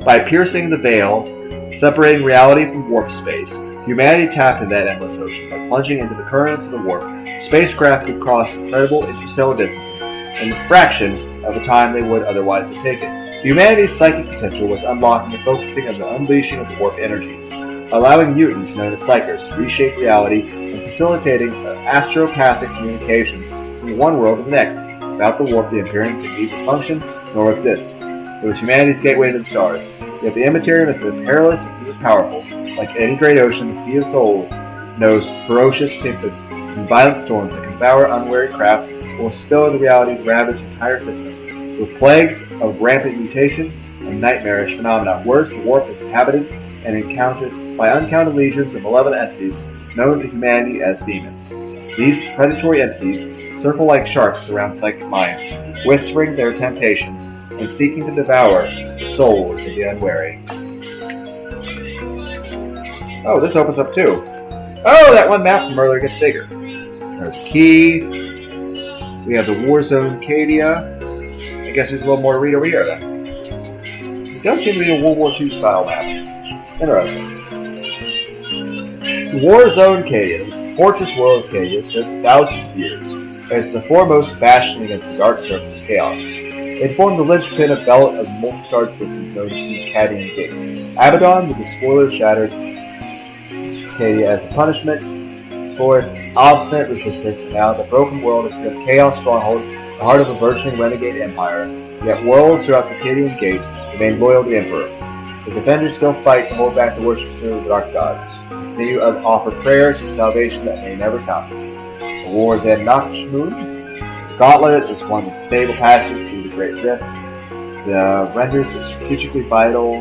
By piercing the veil, separating reality from warp space, humanity tapped into that endless ocean. By plunging into the currents of the warp, spacecraft could cross incredible interstellar distances in a fraction of the time they would otherwise have taken. Humanity's psychic potential was unlocked in the focusing of the unleashing of the warp energies, allowing mutants known as psychers to reshape reality and facilitating astropathic communication from one world to the next. Without the warp, the Imperium could neither function nor exist. It was humanity's gateway to the stars. Yet the Immaterium is as perilous as powerful. Like any great ocean, the Sea of Souls knows ferocious tempests and violent storms that can devour unwary craft or spill into reality and ravage entire systems. With plagues of rampant mutation and nightmarish phenomena, worse, the warp is inhabited and encountered by uncounted legions of malevolent entities known to humanity as demons. These predatory entities serpent-like sharks surround psychic minds, whispering their temptations and seeking to devour the souls of the unwary. Oh, this opens up too. Oh, that one map from earlier gets bigger. There's a key. We have the Warzone Cadia. I guess there's a little more to read over here then. It does seem to be a World War II style map. Interesting. Warzone Cadia, the fortress world of Cadia, stood for thousands of years as the foremost bastion against the dark serpents of chaos. It formed the linchpin of belt of multi-starred systems known as the Cadian Gate. Abaddon, with the spoiler shattered Cadia as a punishment for its obstinate resistance. Now the broken world has become Chaos Stronghold, the heart of a burgeoning renegade empire. Yet worlds throughout the Cadian Gate remain loyal to the Emperor. The defenders still fight to hold back the worshippers of the dark gods. Continue to offer prayers for salvation that may never come. The War's End Nocturne. The gauntlet is one with stable passage through the Great Rift. The renders it strategically vital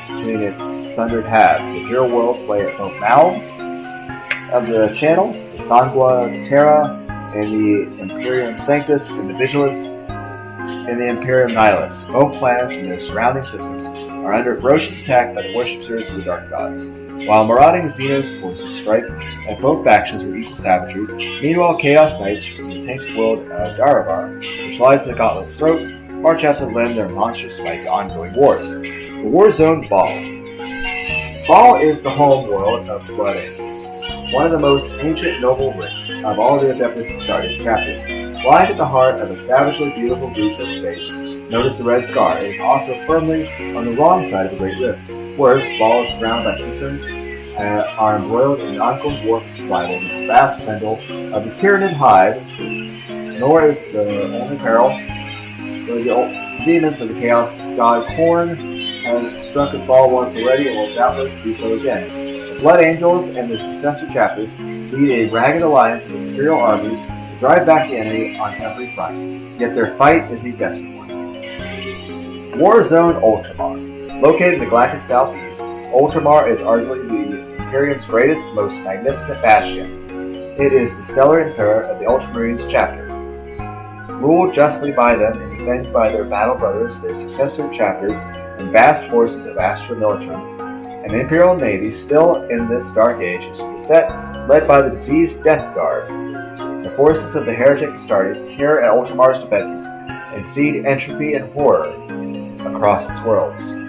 between its sundered halves. The hero worlds lay at both mouths of the channel, the Sangua Terra and the Imperium Sanctus and the Vigilis and the Imperium Nihilus. Both planets and their surrounding systems are under ferocious attack by the worshippers of the dark gods. While marauding Xenos forces strike at both factions with equal savagery, meanwhile Chaos Knights from the tainted world of Daravar, which lies in the Gauntlet's throat, march out to lend their monstrous fight to ongoing wars. The Warzone Ball. Ball is the home world of Blood Angels, one of the most ancient noble rings of all the Adeptus Astartes chapters. Lying at the heart of a savagely beautiful reach of space, known as the Red Scar, it is also firmly on the wrong side of the Great Rift. Worse, Ball is surrounded by systems are embroiled in the ongoing war for survival in the vast spindle of the Tyranid Hive, nor is the only peril for the demons of the Chaos God Korn has struck a Ball once already and will doubtless do so again. The Blood Angels and their successor chapters lead a ragged alliance of imperial armies to drive back the enemy on every front, yet their fight is a desperate one. Warzone Ultramar. Located in the galactic southeast, Ultramar is arguably the Imperium's greatest, most magnificent bastion. It is the stellar emperor of the Ultramarines chapter. Ruled justly by them and defended by their battle brothers, their successor chapters, and vast forces of Astra Militarum, an Imperial Navy still in this dark age is beset, led by the diseased Death Guard. The forces of the heretic Astartes tear at Ultramar's defenses and seed entropy and horror across its worlds.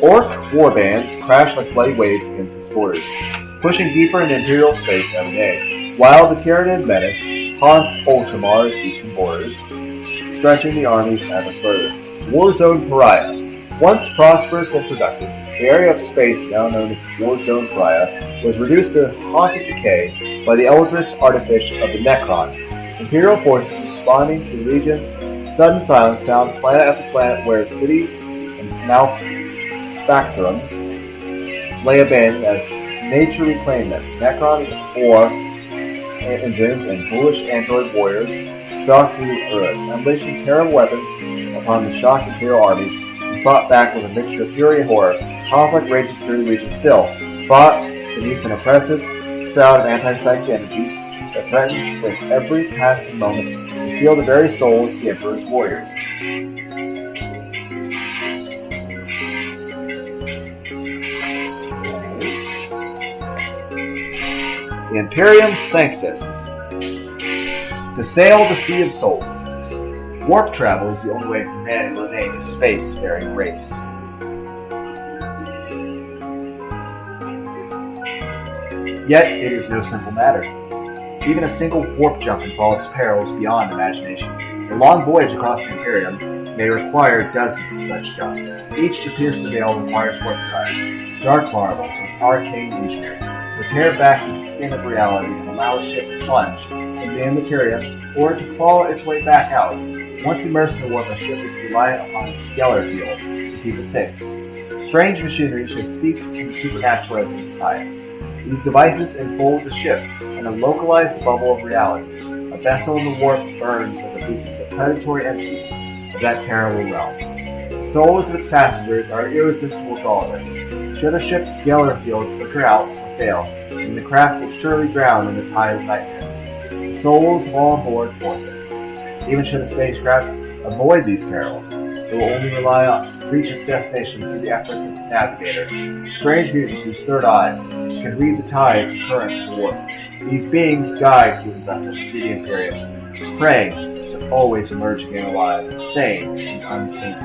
Orc warbands crash like bloody waves against its borders, pushing deeper into Imperial space every day, while the Tyranid menace haunts Ultramar's eastern borders, stretching the armies ever further. Warzone Pariah. Once prosperous and productive, the area of space now known as Warzone Pariah was reduced to haunted decay by the eldritch artifice of the Necrons. Imperial forces responding to the region's sudden silence found planet after planet where cities and malefactorums lay abandoned as nature reclaimed them. Necron war engines and foolish android warriors stalked through Earth, unleashing terrible weapons upon the shocked Imperial armies who fought back with a mixture of fury and horror. Conflict rages through the region still, fought beneath an oppressive shroud of anti-psychic energies that threatens with every passing moment to steal the very souls of the Emperor's warriors. The Imperium Sanctus. To sail the Sea of Souls. Warp travel is the only way for humanity to remain a space-faring race. Yet, it is no simple matter. Even a single warp jump involves perils beyond imagination. A long voyage across the Imperium may require dozens of such jumps. Each to pierce the veil requires warp drives, dark marvels with arcane legionary, to tear back the skin of reality and allow a ship to plunge into the Imperium or to claw its way back out. Once immersed in the warp, a ship is reliant upon its Geller field to keep it safe. Strange machinery should steep in supernatural as in science. These devices enfold the ship in a localized bubble of reality. A vessel in the warp burns at the boot of the predatory entities of that terrible realm. The souls of its passengers are irresistible to all of it. Should a ship's Geller field flicker out fail, and the craft will surely drown in the tide of nightmares. The souls of all on board forfeit. Even should a spacecraft avoid these perils, it will only rely on to reach its destination through the efforts of its navigator. Strange mutants whose third eye can read the tides and currents of warp. These beings guide human vessels through the Imperium, praying to always emerge again alive, sane and untainted.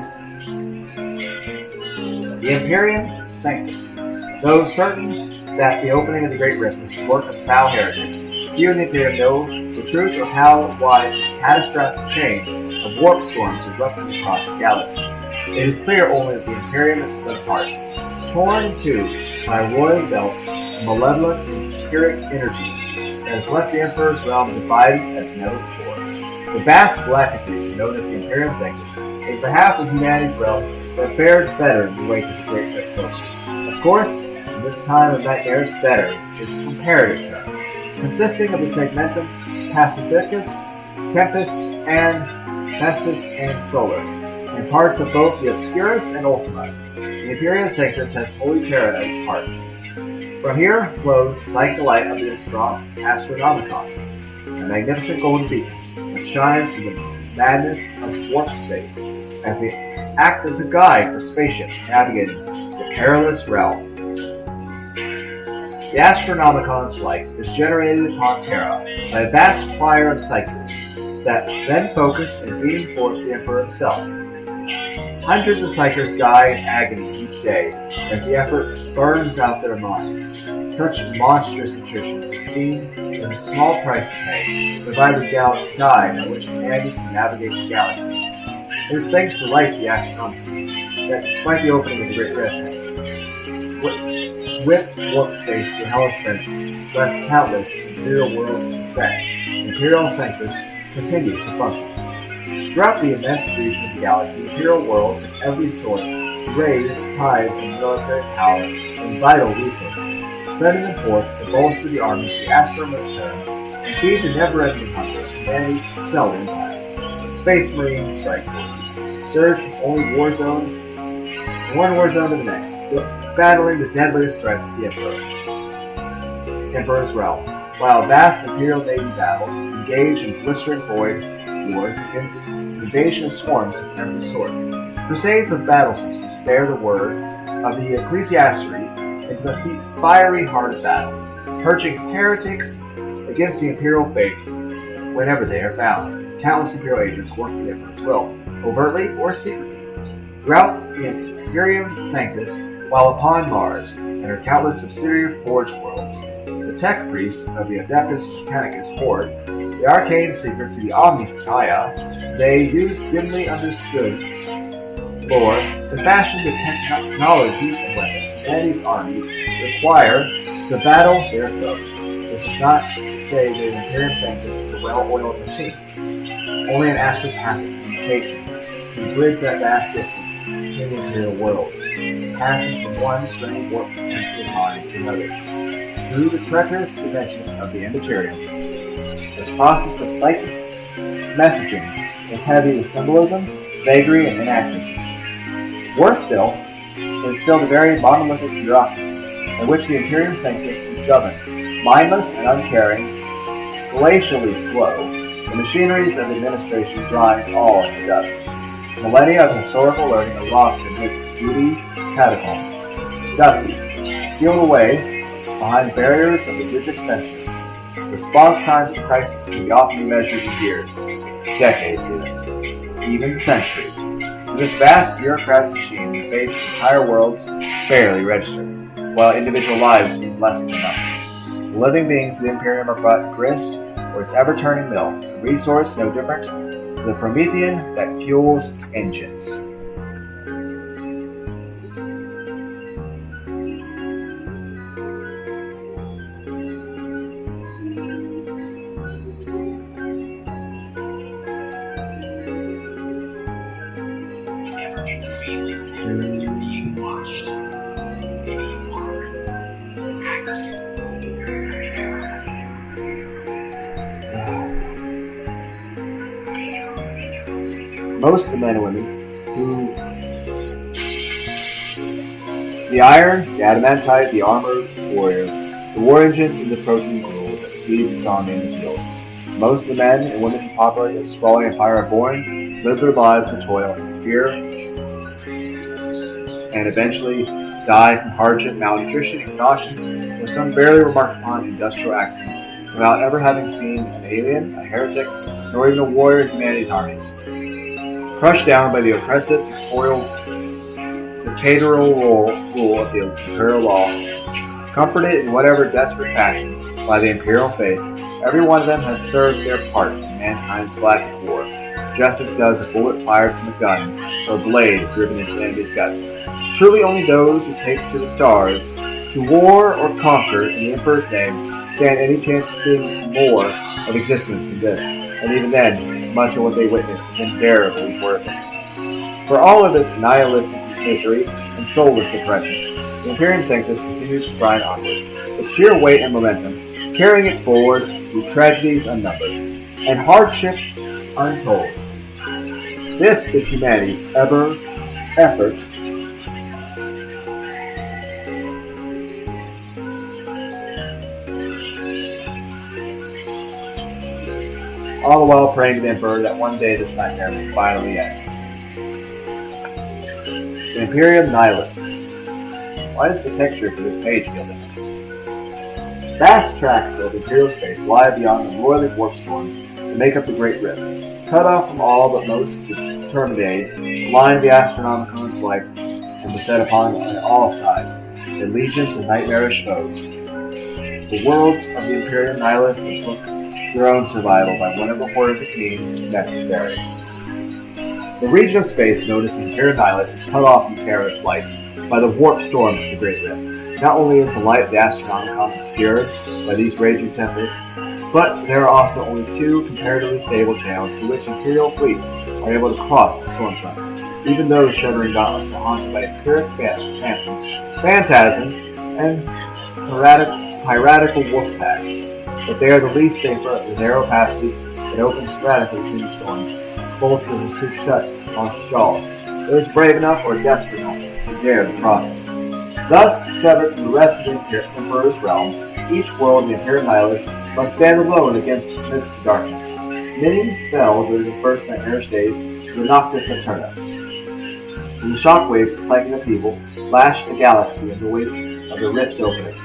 The Imperium Sanctus. Though certain that the opening of the Great Rift was the work of foul heretics, few in the Imperium know the truth or how why this catastrophic chain of warp storms erupted across the galaxy. It is clear only that the Imperium is split apart, torn in two by a royal belt of malevolent empiric energies that has left the Emperor's realm divided as never before. The vast galactic region known as the Imperium Sanctus is the half of humanity's realm that fared better in the wake of the Great Rift Over. Of course, in this time of nightmares, better is a comparative term, consisting of the segmentums Pacificus, Tempest, and Festus and Solar, and parts of both the Obscurus and Ultima. The Imperium Sanctus has Holy Terra at its heart. From here flows Sight the Light of the Astronomicon, a magnificent golden beacon that shines through the madness of warp space as they act as a guide for spaceships navigating the perilous realm. The Astronomicon's light is generated upon Terra by a vast choir of cycles that then focus and beam forth the Emperor himself. Hundreds of psychers die in agony each day as the effort burns out their minds. Such monstrous attrition is seen as a small price to pay to provide the galactic guide by which humanity can navigate the galaxy. It is thanks to lights the Astronomicon that, despite the opening of the Great Rift, whipped warp space to hellish frenzy, left countless imperial worlds to set. The Imperial Sanctus continues to function. Throughout the immense region of the galaxy, imperial worlds of every sort raise tides of military power and vital resources, sending them forth to bolster the armies of the Astral Return and feed the never-ending hunger of humanity's stellar empire. Space Marine strike forces surge from one war zone to the next, battling the deadliest threats to the Emperor's realm, while vast Imperial Navy battles engage in blistering void wars against the invasion of swarms of every sort. Crusades of battle systems bear the word of the Ecclesiastery into the fiery heart of battle, purging heretics against the Imperial faith whenever they are found. Countless Imperial agents work for the Emperor's will, overtly or secretly. Throughout the Imperium Sanctus, while upon Mars and her countless subsidiary forged worlds, the tech priests of the Adeptus Mechanicus hoard the arcane secrets of the Omnissiah. They use dimly understood lore to fashion the technologies and weapons humanity's armies require to battle their foes. This is not to say that the Imperium Sanctus is a well-oiled machine. Only an astropathic communication can bridge that vast distance between the Imperial worlds, passing from one strange warp-sensitive mind to another. Through the treacherous dimension of the Imperium, this process of psychic messaging is heavy with symbolism, vagary, and inaccuracy. Worse still, it is still the very monolithic bureaucracy in which the Imperium Sanctus is governed, mindless and uncaring, glacially slow. The machineries of administration grind all in the dust. Millennia of historical learning are lost amidst duty catacombs, dusty, sealed away behind barriers of the rigid century. Response times to crisis can be often measured in years, decades even centuries. This vast bureaucratic machine the fates of entire worlds barely register, while individual lives mean less than nothing. The living beings of the Imperium are but grist or its ever-turning mill, a resource no different to the Promethean that fuels its engines. Most of the men and women who the iron, the adamantite, the armors, the warriors the war engines and the protein gruel that feeds its army in the field. Most of the men and women who populate this sprawling empire are born, live their lives of toil and fear, and eventually die from hardship, malnutrition, exhaustion, or some barely remarked upon industrial accident without ever having seen an alien, a heretic, nor even a warrior in humanity's armies. Crushed down by the oppressive dictatorial rule of the imperial law, comforted in whatever desperate fashion by the imperial faith, every one of them has served their part in mankind's galactic war, just as does a bullet fired from a gun or a blade driven into the enemy's guts. Surely only those who take to the stars to war or conquer in the Emperor's name stand any chance of seeing more of existence than this, and even then, much of what they witness is invariably worth it. For all of this nihilistic misery and soulless oppression, the Imperium Sanctus continues to grind onward, with sheer weight and momentum, carrying it forward through tragedies unnumbered and hardships untold. This is humanity's effort all the while praying to the Emperor that one day this nightmare will finally end. The Imperium Nihilus. Why does the texture for this page feel different? Vast tracts of imperial space lie beyond the roiling warp storms that make up the Great Rift, cut off from all but most Terminae, line the Astronomicon's life, and beset upon all sides the legions of nightmarish foes. The worlds of the Imperium Nihilus must look their own survival by whatever horrific means necessary. The region of space known as the Imperium Nihilus is cut off from Terra's light by the warp storms of the Great Rift. Not only is the light of the Astronomicon obscured by these raging tempests, but there are also only two comparatively stable channels through which Imperial fleets are able to cross the storm front. Even those shuddering gauntlets are haunted by empiric phantasms, and piratical wolf packs, but they are the least safer of the narrow passages that open sporadically between the storms, bolts and swoop shut on jaws. Those brave enough or desperate enough to dare to cross it. Thus, severed from the rest of the Emperor's realm, each world in the Imperium Nihilus must stand alone amidst the darkness. Many fell during the first nightmarish days of the Noctis Eterna, and the shockwaves of psychic upheaval lashed the galaxy in the wake of the rift's opening.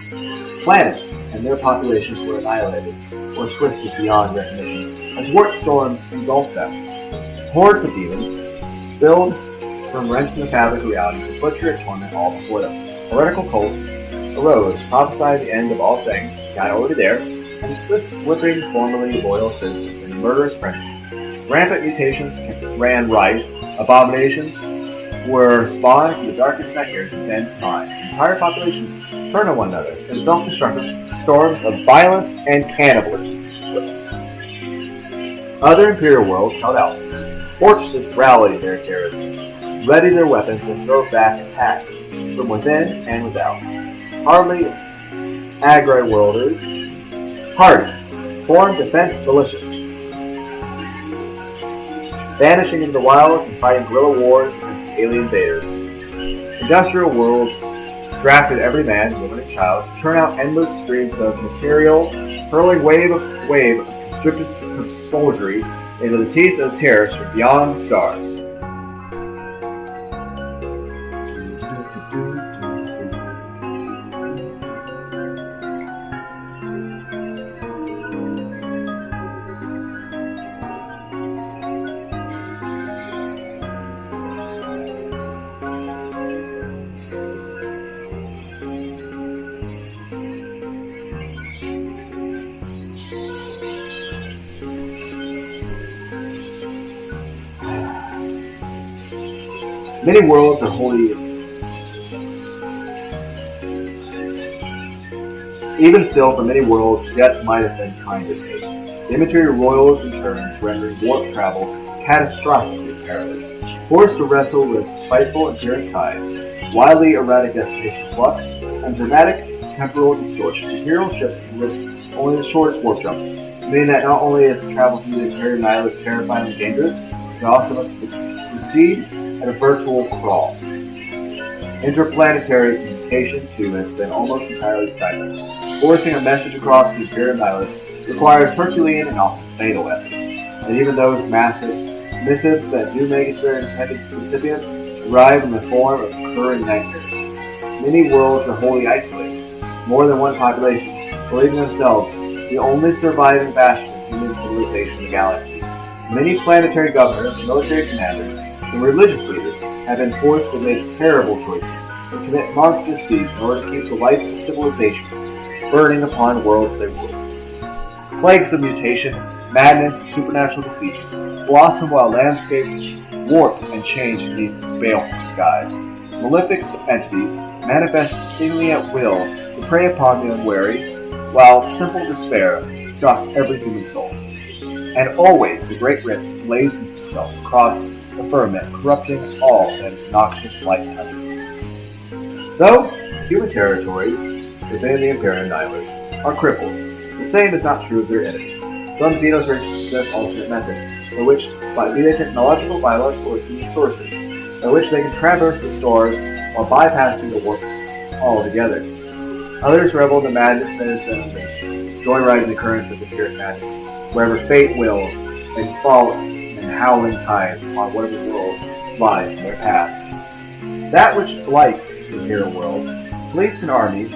Planets and their populations were annihilated or twisted beyond recognition as warp storms engulfed them. Hordes of demons spilled from rents in the fabric of reality to butcher and torment all before them. Heretical cults arose, prophesying the end of all things, not already there, and flipping formerly loyal citizens in murderous frenzy. Rampant mutations ran rife, abominations were spawned from the darkest nightmares of men's minds. Entire populations turned on one another in self-destructive storms of violence and cannibalism. Other imperial worlds held out. Fortresses rallied their garrisons, readied their weapons, and drove back attacks from within and without. Hardy formed defense militias, vanishing into the wilds and fighting guerrilla wars against alien invaders. Industrial worlds drafted every man, woman, and child to churn out endless streams of material, hurling wave of constricted soldiery into the teeth of the terrorists from beyond the stars. Many worlds are wholly. Even still, for many worlds, death might have been kind of fate. The immaterial royals in turn rendering warp travel catastrophically perilous, forced to wrestle with spiteful empiric tides, wildly erratic destination flux, and dramatic temporal distortion. Imperial ships can risk only the shortest warp jumps, meaning that not only is travel through the Imperial Nihilus terrifyingly dangerous, but also must proceed at a virtual crawl. Interplanetary communication, too, has been almost entirely stifled. Forcing a message across the Imperial Nihilus requires Herculean and often fatal effort. And even those massive missives that do make it to their intended recipients arrive in the form of recurring nightmares. Many worlds are wholly isolated, more than one population, believing themselves the only surviving bastion of human civilization in the galaxy. Many planetary governors, military commanders, and religious leaders have been forced to make terrible choices and commit monstrous deeds in order to keep the lights of civilization burning upon worlds they rule. Plagues of mutation, madness, and supernatural diseases blossom while landscapes warp and change beneath baleful skies. Malefic entities manifest seemingly at will to prey upon the unwary, while simple despair stalks every human soul. And always the great rift blazons itself across the firmament, corrupting all that is noxious light touches. Though human territories within the Imperial Nihilus are crippled, the same is not true of their enemies. Some Xenos races possess alternate methods, by which, be they technological, biological, or human sources, by which they can traverse the stars while bypassing the warp altogether. Others revel in the madness that is unleashed, joyriding the currents of the pure madness, wherever fate wills, and fall in howling tides upon whatever world lies in their path. That which blights the hero worlds, fleets and armies,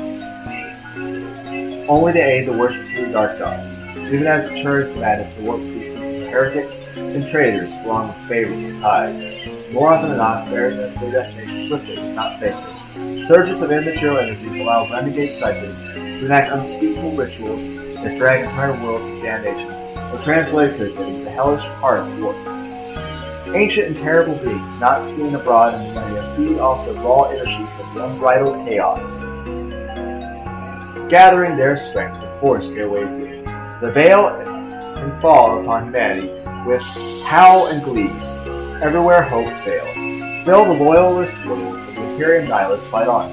only to aid the worshippers of the dark gods, even as it churns madness the warp speaks of heretics and traitors along with favorable tides. More often than not, bearing their destination swiftly, not safely. Surges of immaterial energies allow renegade cycles to enact unspeakable rituals that drag entire worlds to damnation, or translate quickly into the hellish heart of war. Ancient and terrible beings, not seen abroad in millennia, feed off the raw energies of the unbridled chaos, gathering their strength to force their way through. The veil and fall upon humanity with howl and glee. Everywhere hope fails. Still, the loyalist worlds of the Imperial Nihilus fight on,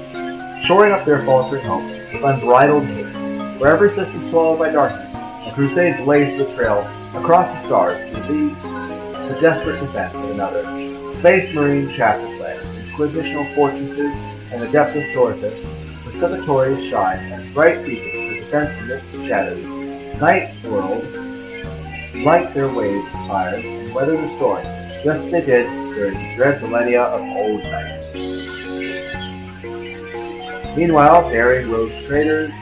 shoring up their faltering hope with unbridled hate. For every system swallowed by darkness, a crusade blazes a trail across the stars to lead the desperate defense of another. Space Marine chapter plans, inquisitional fortresses, and the depthless orifice, precipitories shine, and bright beacons to defense amidst the shadows. Night world light their wave fires and weather the storm, just as they did during the dread millennia of old nights. Meanwhile, daring rogue traders,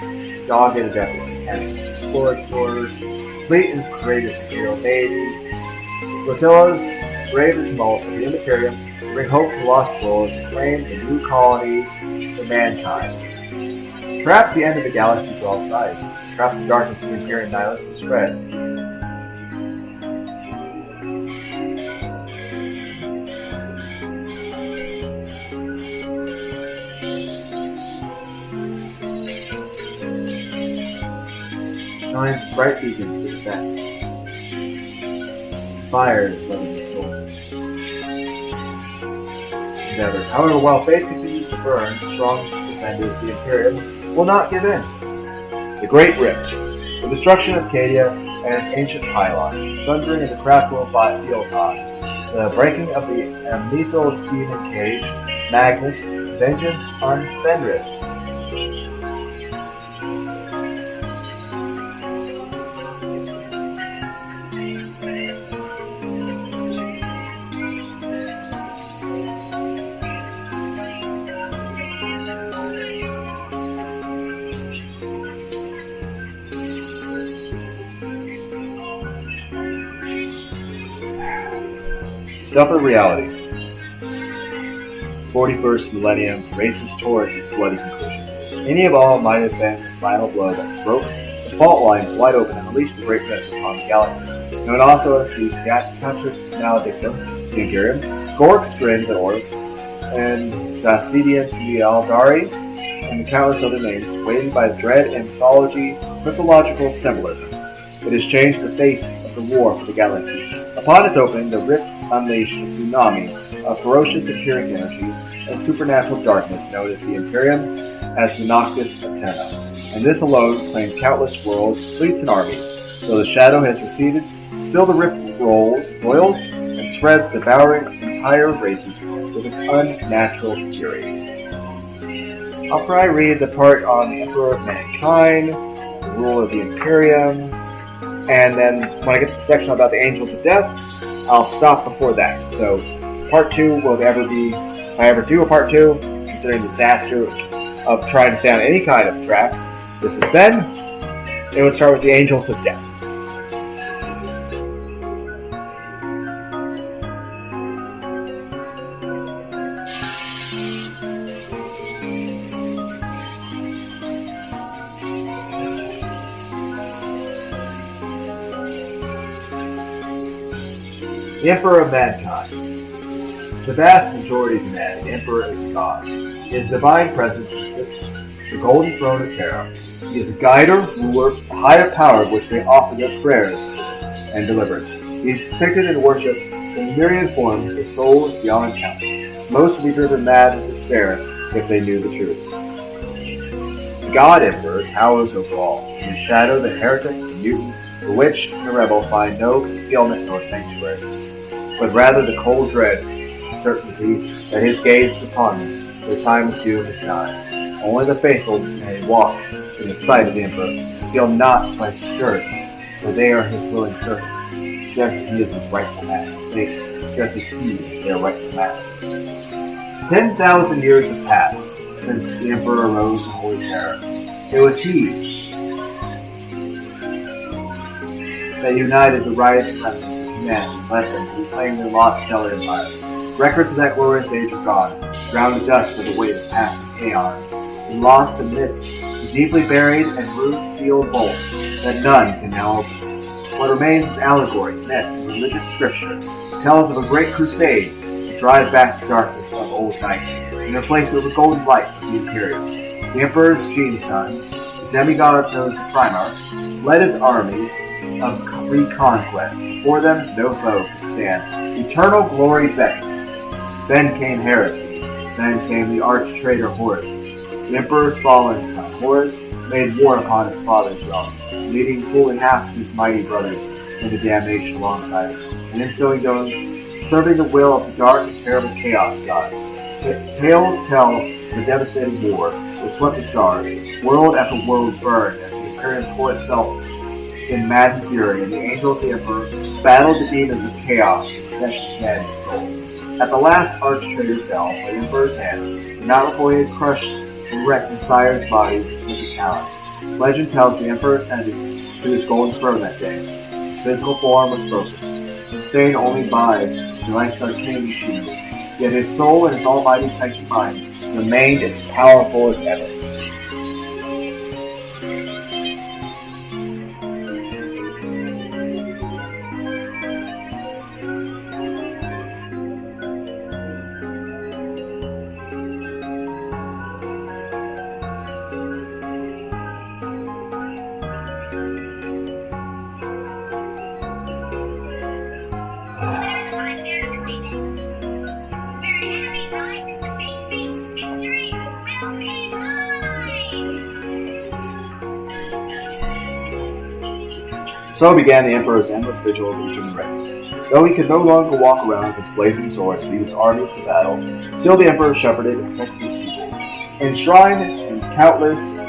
dogged adepts and cannons, explorers, fleet and courageous imperial navy, flotillas brave the tumult of the Immaterium to bring hope to lost worlds and claim the new colonies for mankind. Perhaps the end of the galaxy draws eyes. Perhaps the darkness of the Imperial Nihilus will spread. Shines bright beacons for defense. Fire is loving the storm. Endeavors. However, while faith continues to burn, strong defenders, the Imperium will not give in. The Great Rift. The destruction of Cadia and its ancient pylons, sundering of the craftworld Fieldtops, the breaking of the amethal demon cage, Magnus, vengeance on Fenris. Stuff of reality. 41st millennium races towards its bloody conclusion. Any of all might have been the final blow that broke the fault lines wide open and released the great rift upon the galaxy. Known also as the Satrix Maledictum, the Imperium, Gorks grinned the Orcs, and Dacidian to the Aldari, and countless other names, weighted by dread anthology mythological symbolism. It has changed the face of the war for the galaxy. Upon its opening, the rift unleashed a tsunami of ferocious appearing energy and supernatural darkness known as the Imperium as the Noctis Atenna, and this alone claimed countless worlds, fleets, and armies. Though the shadow has receded, still the rift boils and spreads, devouring entire races with its unnatural fury. I'll probably read the part on the Emperor of Mankind, the rule of the Imperium, and then when I get to the section about the Angels of Death, I'll stop before that. So part 2 will ever be, if I ever do a part 2, considering the disaster of trying to stay on any kind of track this has been, it would start with the Angels of Death. The Emperor of Mankind. The vast majority of man, the Emperor is God. He is divine presence who sits the golden throne of Terra. He is a guider, ruler, a higher power which they offer their prayers and deliverance. He is depicted and worshipped in myriad forms of souls beyond count. Most would be driven mad with despair if they knew the truth. The God Emperor towers over all. In his shadow, the heretic, the mutant, the witch, and the rebel find no concealment nor sanctuary, but rather the cold dread, the certainty that his gaze is upon them. Their time of doom is nigh. Only the faithful may walk in the sight of the Emperor, and feel not by security, for they are his willing servants, just as he is his rightful master, just as he is their rightful master. 10,000 years have passed since the Emperor arose in holy terror. It was he that united the rising remnants of humanity and led them to reclaim their lost stellar empire. Records of that glorious age are gone, ground to dust with the weight of passing aeons, and lost amidst the deeply buried and root-sealed vaults that none can now open. What remains is allegory, myth, and religious scripture. It tells of a great crusade to drive back the darkness of old night, and replace it with the golden light of the Imperium. The Emperor's gene sons, the demigods known as primarchs, led his armies of reconquest. Before them, no foe could stand. Eternal glory beckoned. Then came heresy. Then came the arch-traitor Horus. The Emperor's fallen son, Horus, made war upon his father's realm, leading fully half of his mighty brothers into damnation alongside him, and in so doing, serving the will of the dark and terrible chaos gods. Tales tell of a devastating war that swept the stars. World after world burned as the Imperium tore itself in maddened fury, and the angels of the Emperor battled the demons of chaos in possession of humanity's soul. At the last arch-traitor fell by the Emperor's hand, but not before he had crushed and wrecked the sire's body with his wicked talents. Legend tells the Emperor ascended to his golden throne that day. His physical form was broken, sustained only by life's arcane machines, yet his soul and his almighty sanctioned mind remained as powerful as ever. So began the Emperor's endless vigil of the human race. Though he could no longer walk around with his blazing sword to lead his armies to battle, still the Emperor shepherded and protected his people. Enshrined in countless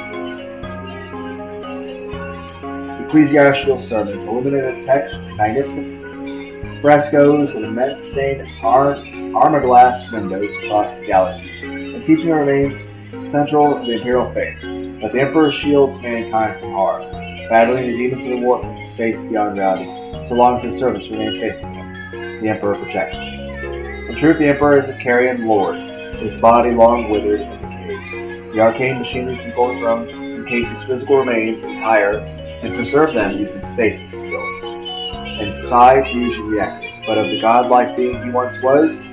ecclesiastical sermons, illuminated text, magnificent frescoes, and immense stained armor-glass windows across the galaxy, and teaching remains central to the imperial faith, that the Emperor shields mankind from harm, battling the demons of the warp in space beyond reality, so long as his servants remain faithful to him. The Emperor protects. In truth, the Emperor is a carrion lord, his body long withered and decayed. The arcane machinery of the golden throne encases physical remains entire and preserve them using stasis fields and psi fusion reactors. But of the godlike being he once was,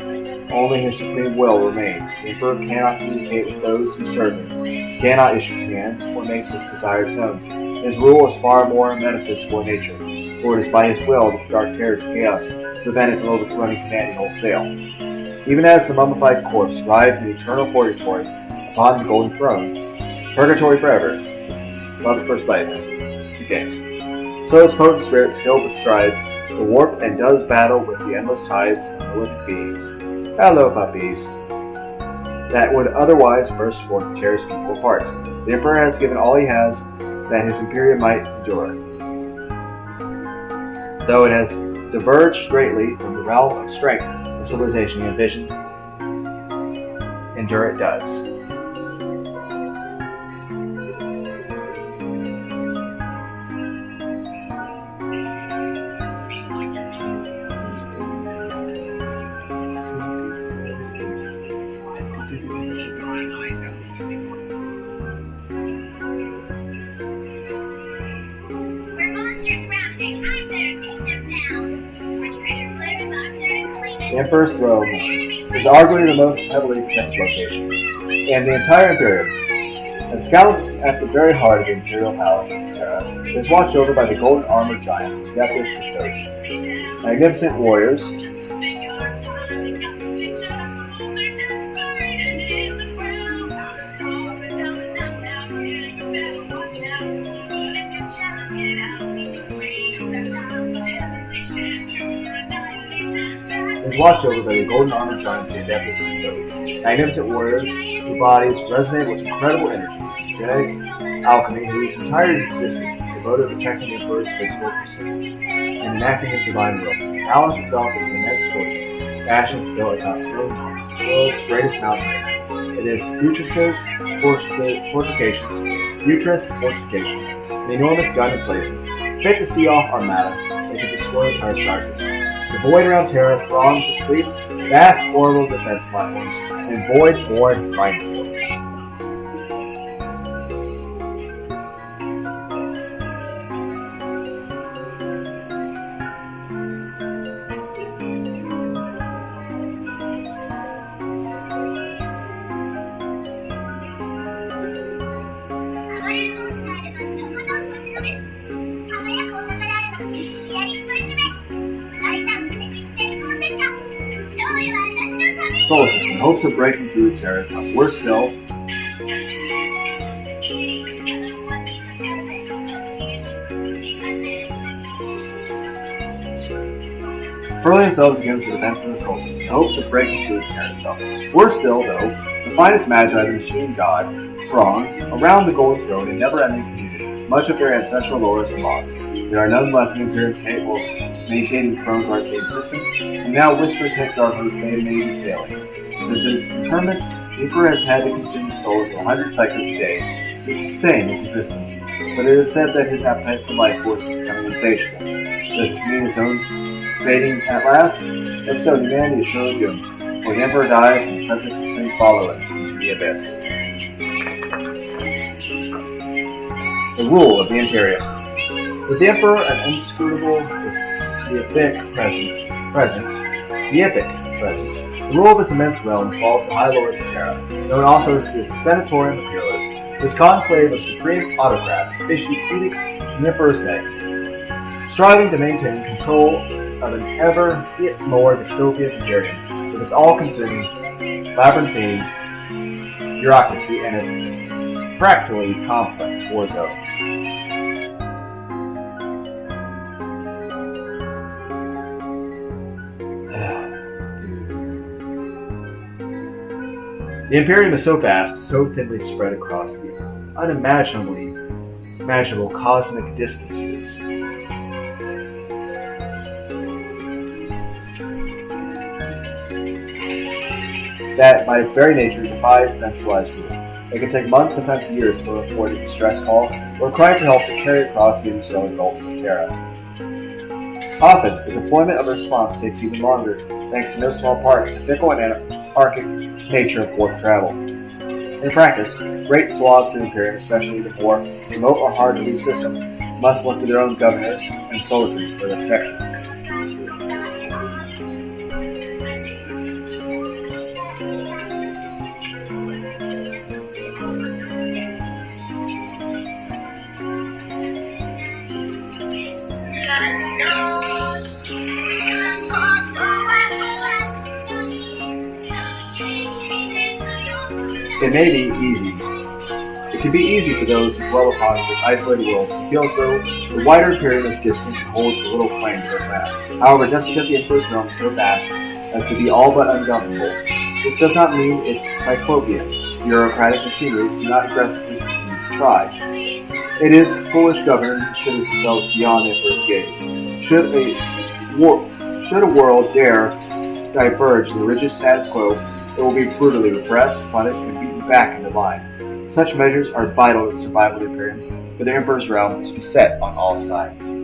only his supreme will remains. The Emperor cannot communicate with those who serve him, cannot issue commands or make his desires known. His rule is far more metaphysical in nature, for it is by his will that the dark terrors of chaos prevent it from overthrowing humanity wholesale. Even as the mummified corpse rides in eternal purgatory upon the golden throne, purgatory forever, love at first bite, decays. So his potent spirit still bestrides the warp and does battle with the endless tides of prolific beings. Hello, puppies. that would otherwise burst forth and tear his people apart. The Emperor has given all he has that his imperium might endure. Though it has diverged greatly from the realm of strength and civilization he envisioned, endure it does. The Emperor's throne is arguably the most heavily defended location in the entire Imperium. And scouts at the very heart of the Imperial Palace of Terra is watched over by the golden armored giants of deathless bestows. Magnificent warriors, is watched over by the golden armored giants of deathless bestows. Magnificent warriors whose bodies resonate with incredible energies, genetic alchemy, whose entire existence is devoted to protecting the Emperor's physical pursuits and enacting his divine will. The palace itself is an immense fortress, fashioned built atop the world's greatest mountain range. It is fortifications, an enormous gun emplacements, fit to see off armadas that could destroy entire stars. The void around Terra throngs of fleets, vast orbital defense platforms, and void-born minefields. Solar system, hopes of breaking through Terra. Worse still, hurling themselves against the defense of the solar system, hopes of breaking through Terra itself. Worse still, though, the finest magi, the machine god, throng around the golden throne in never-ending community. Much of their ancestral lores are lost. There are none left in the Imperium capable of maintaining the throne's arcade systems, and now whispers hint darkly that they may be failing. Since his interment, the Emperor has had to consume souls of 100 cycles a day to sustain his existence, but it is said that his appetite for life force is becoming insatiable. Does this mean his own fading at last? If so, humanity is surely doomed, for the Emperor dies and the subjects will soon follow him into the abyss. The rule of the Imperium. With the Emperor an inscrutable, beatific presence, the rule of this immense realm falls to high lords of Terra, known also as the Senatorium Imperialis. This conclave of supreme autocrats issued edicts in the Emperor's name, striving to maintain control of an ever more dystopian Imperium with its all-consuming labyrinthine bureaucracy and its fractally complex war zones. The Imperium is so vast, so thinly spread across the unimaginable cosmic distances, that by its very nature defies centralized rule. It can take months, sometimes years, for a reported distress call or a cry for help to carry across the unfurling gulfs of Terra. Often, the deployment of a response takes even longer, thanks to no small part to the fickle and anarchic nature of warp travel. In practice, great swaths of the Imperium, especially the more remote or hard-to-reach systems, must look to their own governors and soldiers for their protection. It may be easy. It can be easy for those who dwell upon such isolated worlds to feel as though the wider Imperium is distant and holds little claim to their ground. However, just because the Emperor's realm is so vast as to be all but ungovernable, This does not mean it's cyclopean. Bureaucratic machineries do not aggressively continue to try. It is foolish government who considers themselves beyond the emperor's gaze. Should a world dare diverge from the rigid status quo, it will be brutally repressed, punished, and beaten back into line. Such measures are vital to the survival of the Imperium, for the Emperor's realm is beset on all sides.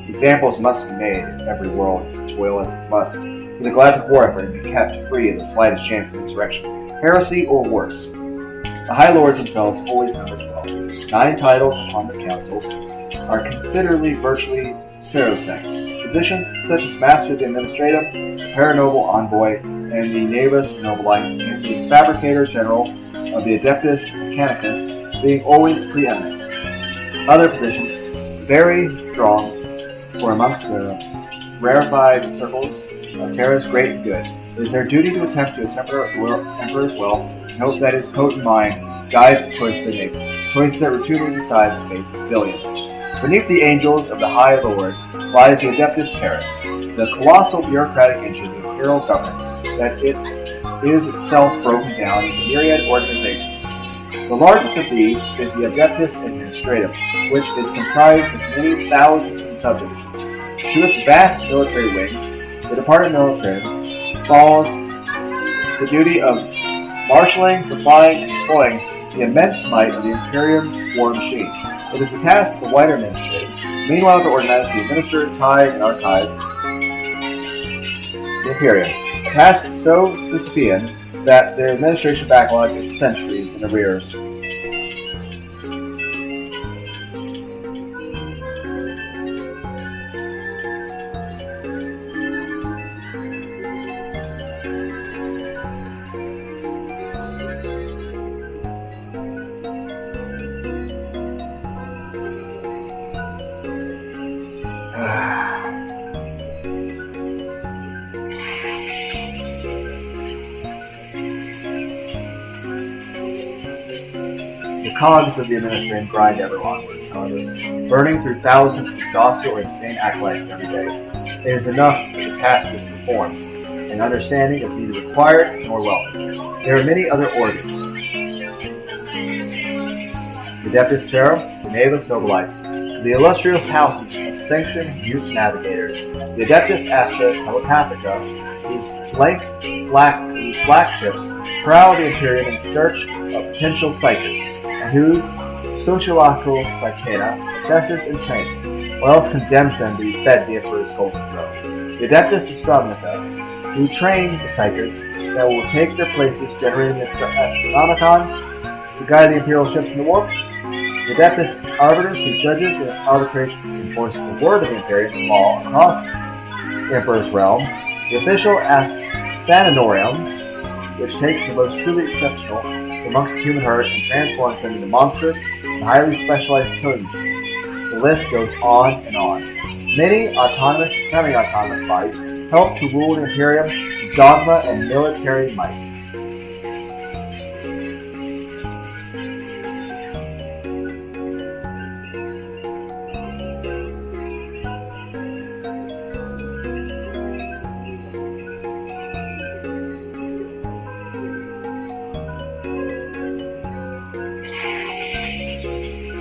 Examples must be made if every world is to toil as it must, for the galactic war effort to be kept free of the slightest chance of insurrection, heresy, or worse. The High Lords themselves always number 12. 9 titles upon the council are consideredly virtually pseudosect. Positions such as Master of the Administratum, the Paranoble Envoy, and the Navis Nobilite, and the Fabricator General of the Adeptus Mechanicus being always preeminent. Other positions, very strong, for amongst the rarefied circles of Terra's great and good, it is their duty to attempt to temper the Emperor's will and hope that his potent mind guides the choices they make, choices that routinely decide the fates of billions. Beneath the angels of the High Lord lies the Adeptus Terra's, the colossal bureaucratic engine of imperial governance that is itself broken down into myriad organizations. The largest of these is the Adeptus Administratum, which is comprised of many thousands of subdivisions. To its vast military wing, the Department of Military falls the duty of marshalling, supplying, and employing the immense might of the Imperium's war machine. It is a task of the wider ministry, meanwhile to organize the administer, tithe, and archive the Imperium. A task so Sisyphean that their administration backlog is centuries in arrears. The cogs of the administration grind ever onwards, however, burning through thousands of exhausted or insane acolytes every day. It is enough that the task is performed, and understanding is neither required nor welcome. There are many other organs. The Adeptus Terra, the Navis Nobilite, the illustrious houses of sanctioned youth navigators, the Adeptus Astra Telepathica, whose black tips prowl the Imperium in search of potential psychics, and whose sociological cicada assesses and trains them, or else condemns them to be fed the Emperor's golden throne. The Adeptus Astronomica, who train the psychics that will take their places generating the Astronomicon to guide the Imperial ships in the war. The Adeptus Arbiters, who judges and arbitrates and enforces the word of the Imperium law across the Emperor's realm. The official Sananorium, which takes the most truly exceptional amongst the human herd and transforms them into monstrous and highly specialized intelligence. The list goes on and on. Many autonomous and semi-autonomous bodies help to rule the Imperium with dogma and military might.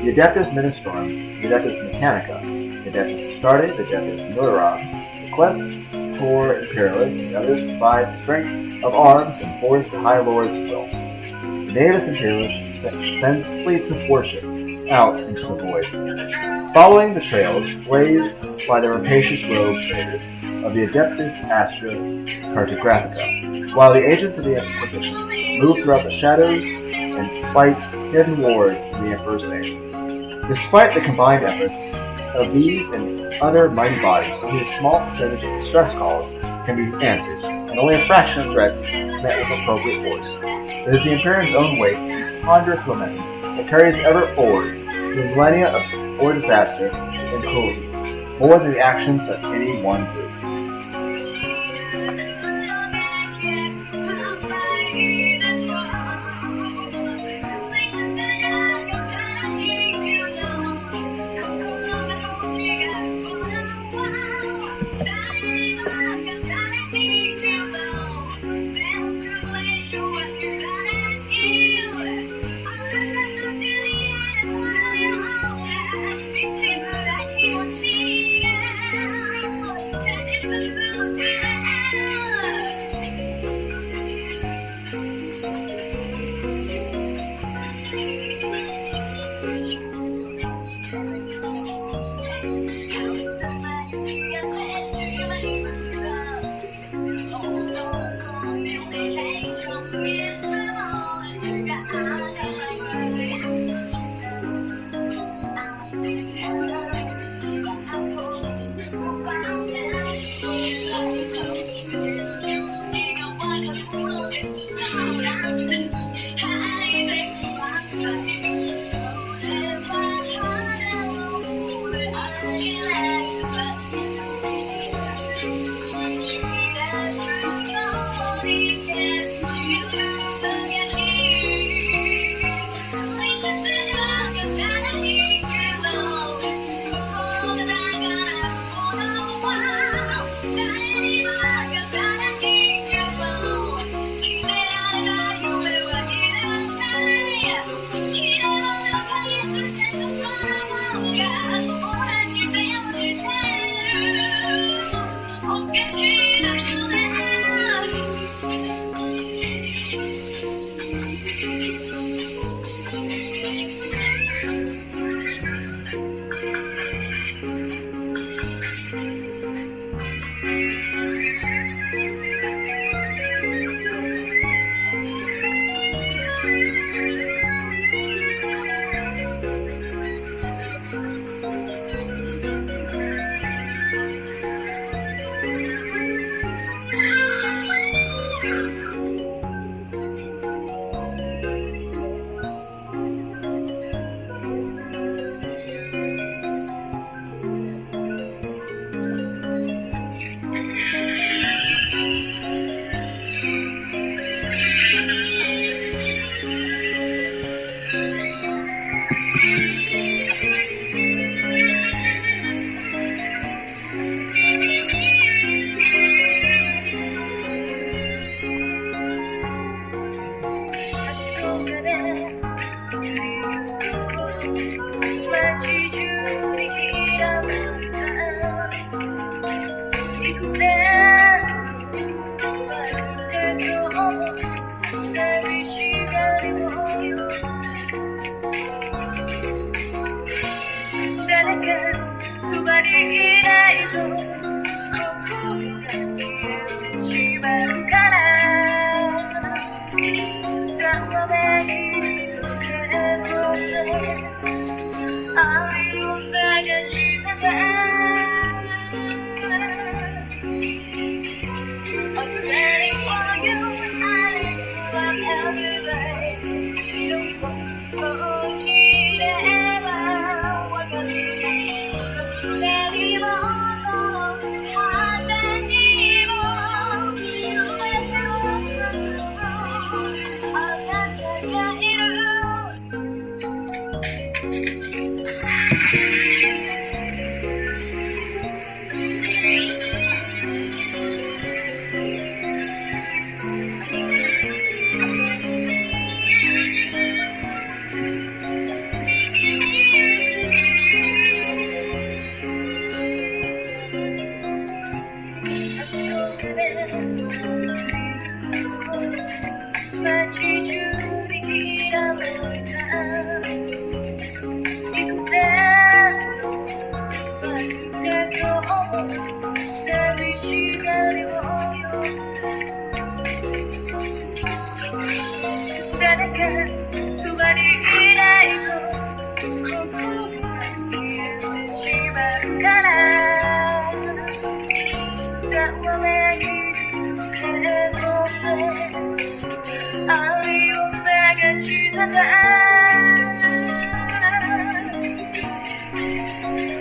The Adeptus Ministorum, the Adeptus Mechanica, the Adeptus Astarte, the Adeptus Militarum, the Questor Imperialis, and others provide the strength of arms and force the High Lord's will. The Navis Imperialis sends fleets of warship out into the void, following the trails blazed by the rapacious rogue traders of the Adeptus Astra Cartographica, while the agents of the Inquisition move throughout the shadows and fight hidden wars in the Emperor's name. Despite the combined efforts of these and other mighty bodies, only a small percentage of distress calls can be answered, and only a fraction of threats met with appropriate force. It is the Imperium's own weight and ponderous momentum that carries ever forwards through millennia of war disaster and cruelty, more than the actions of any one group.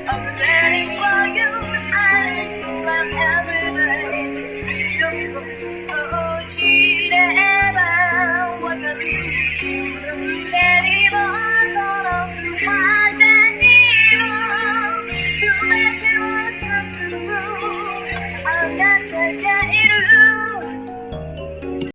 I'm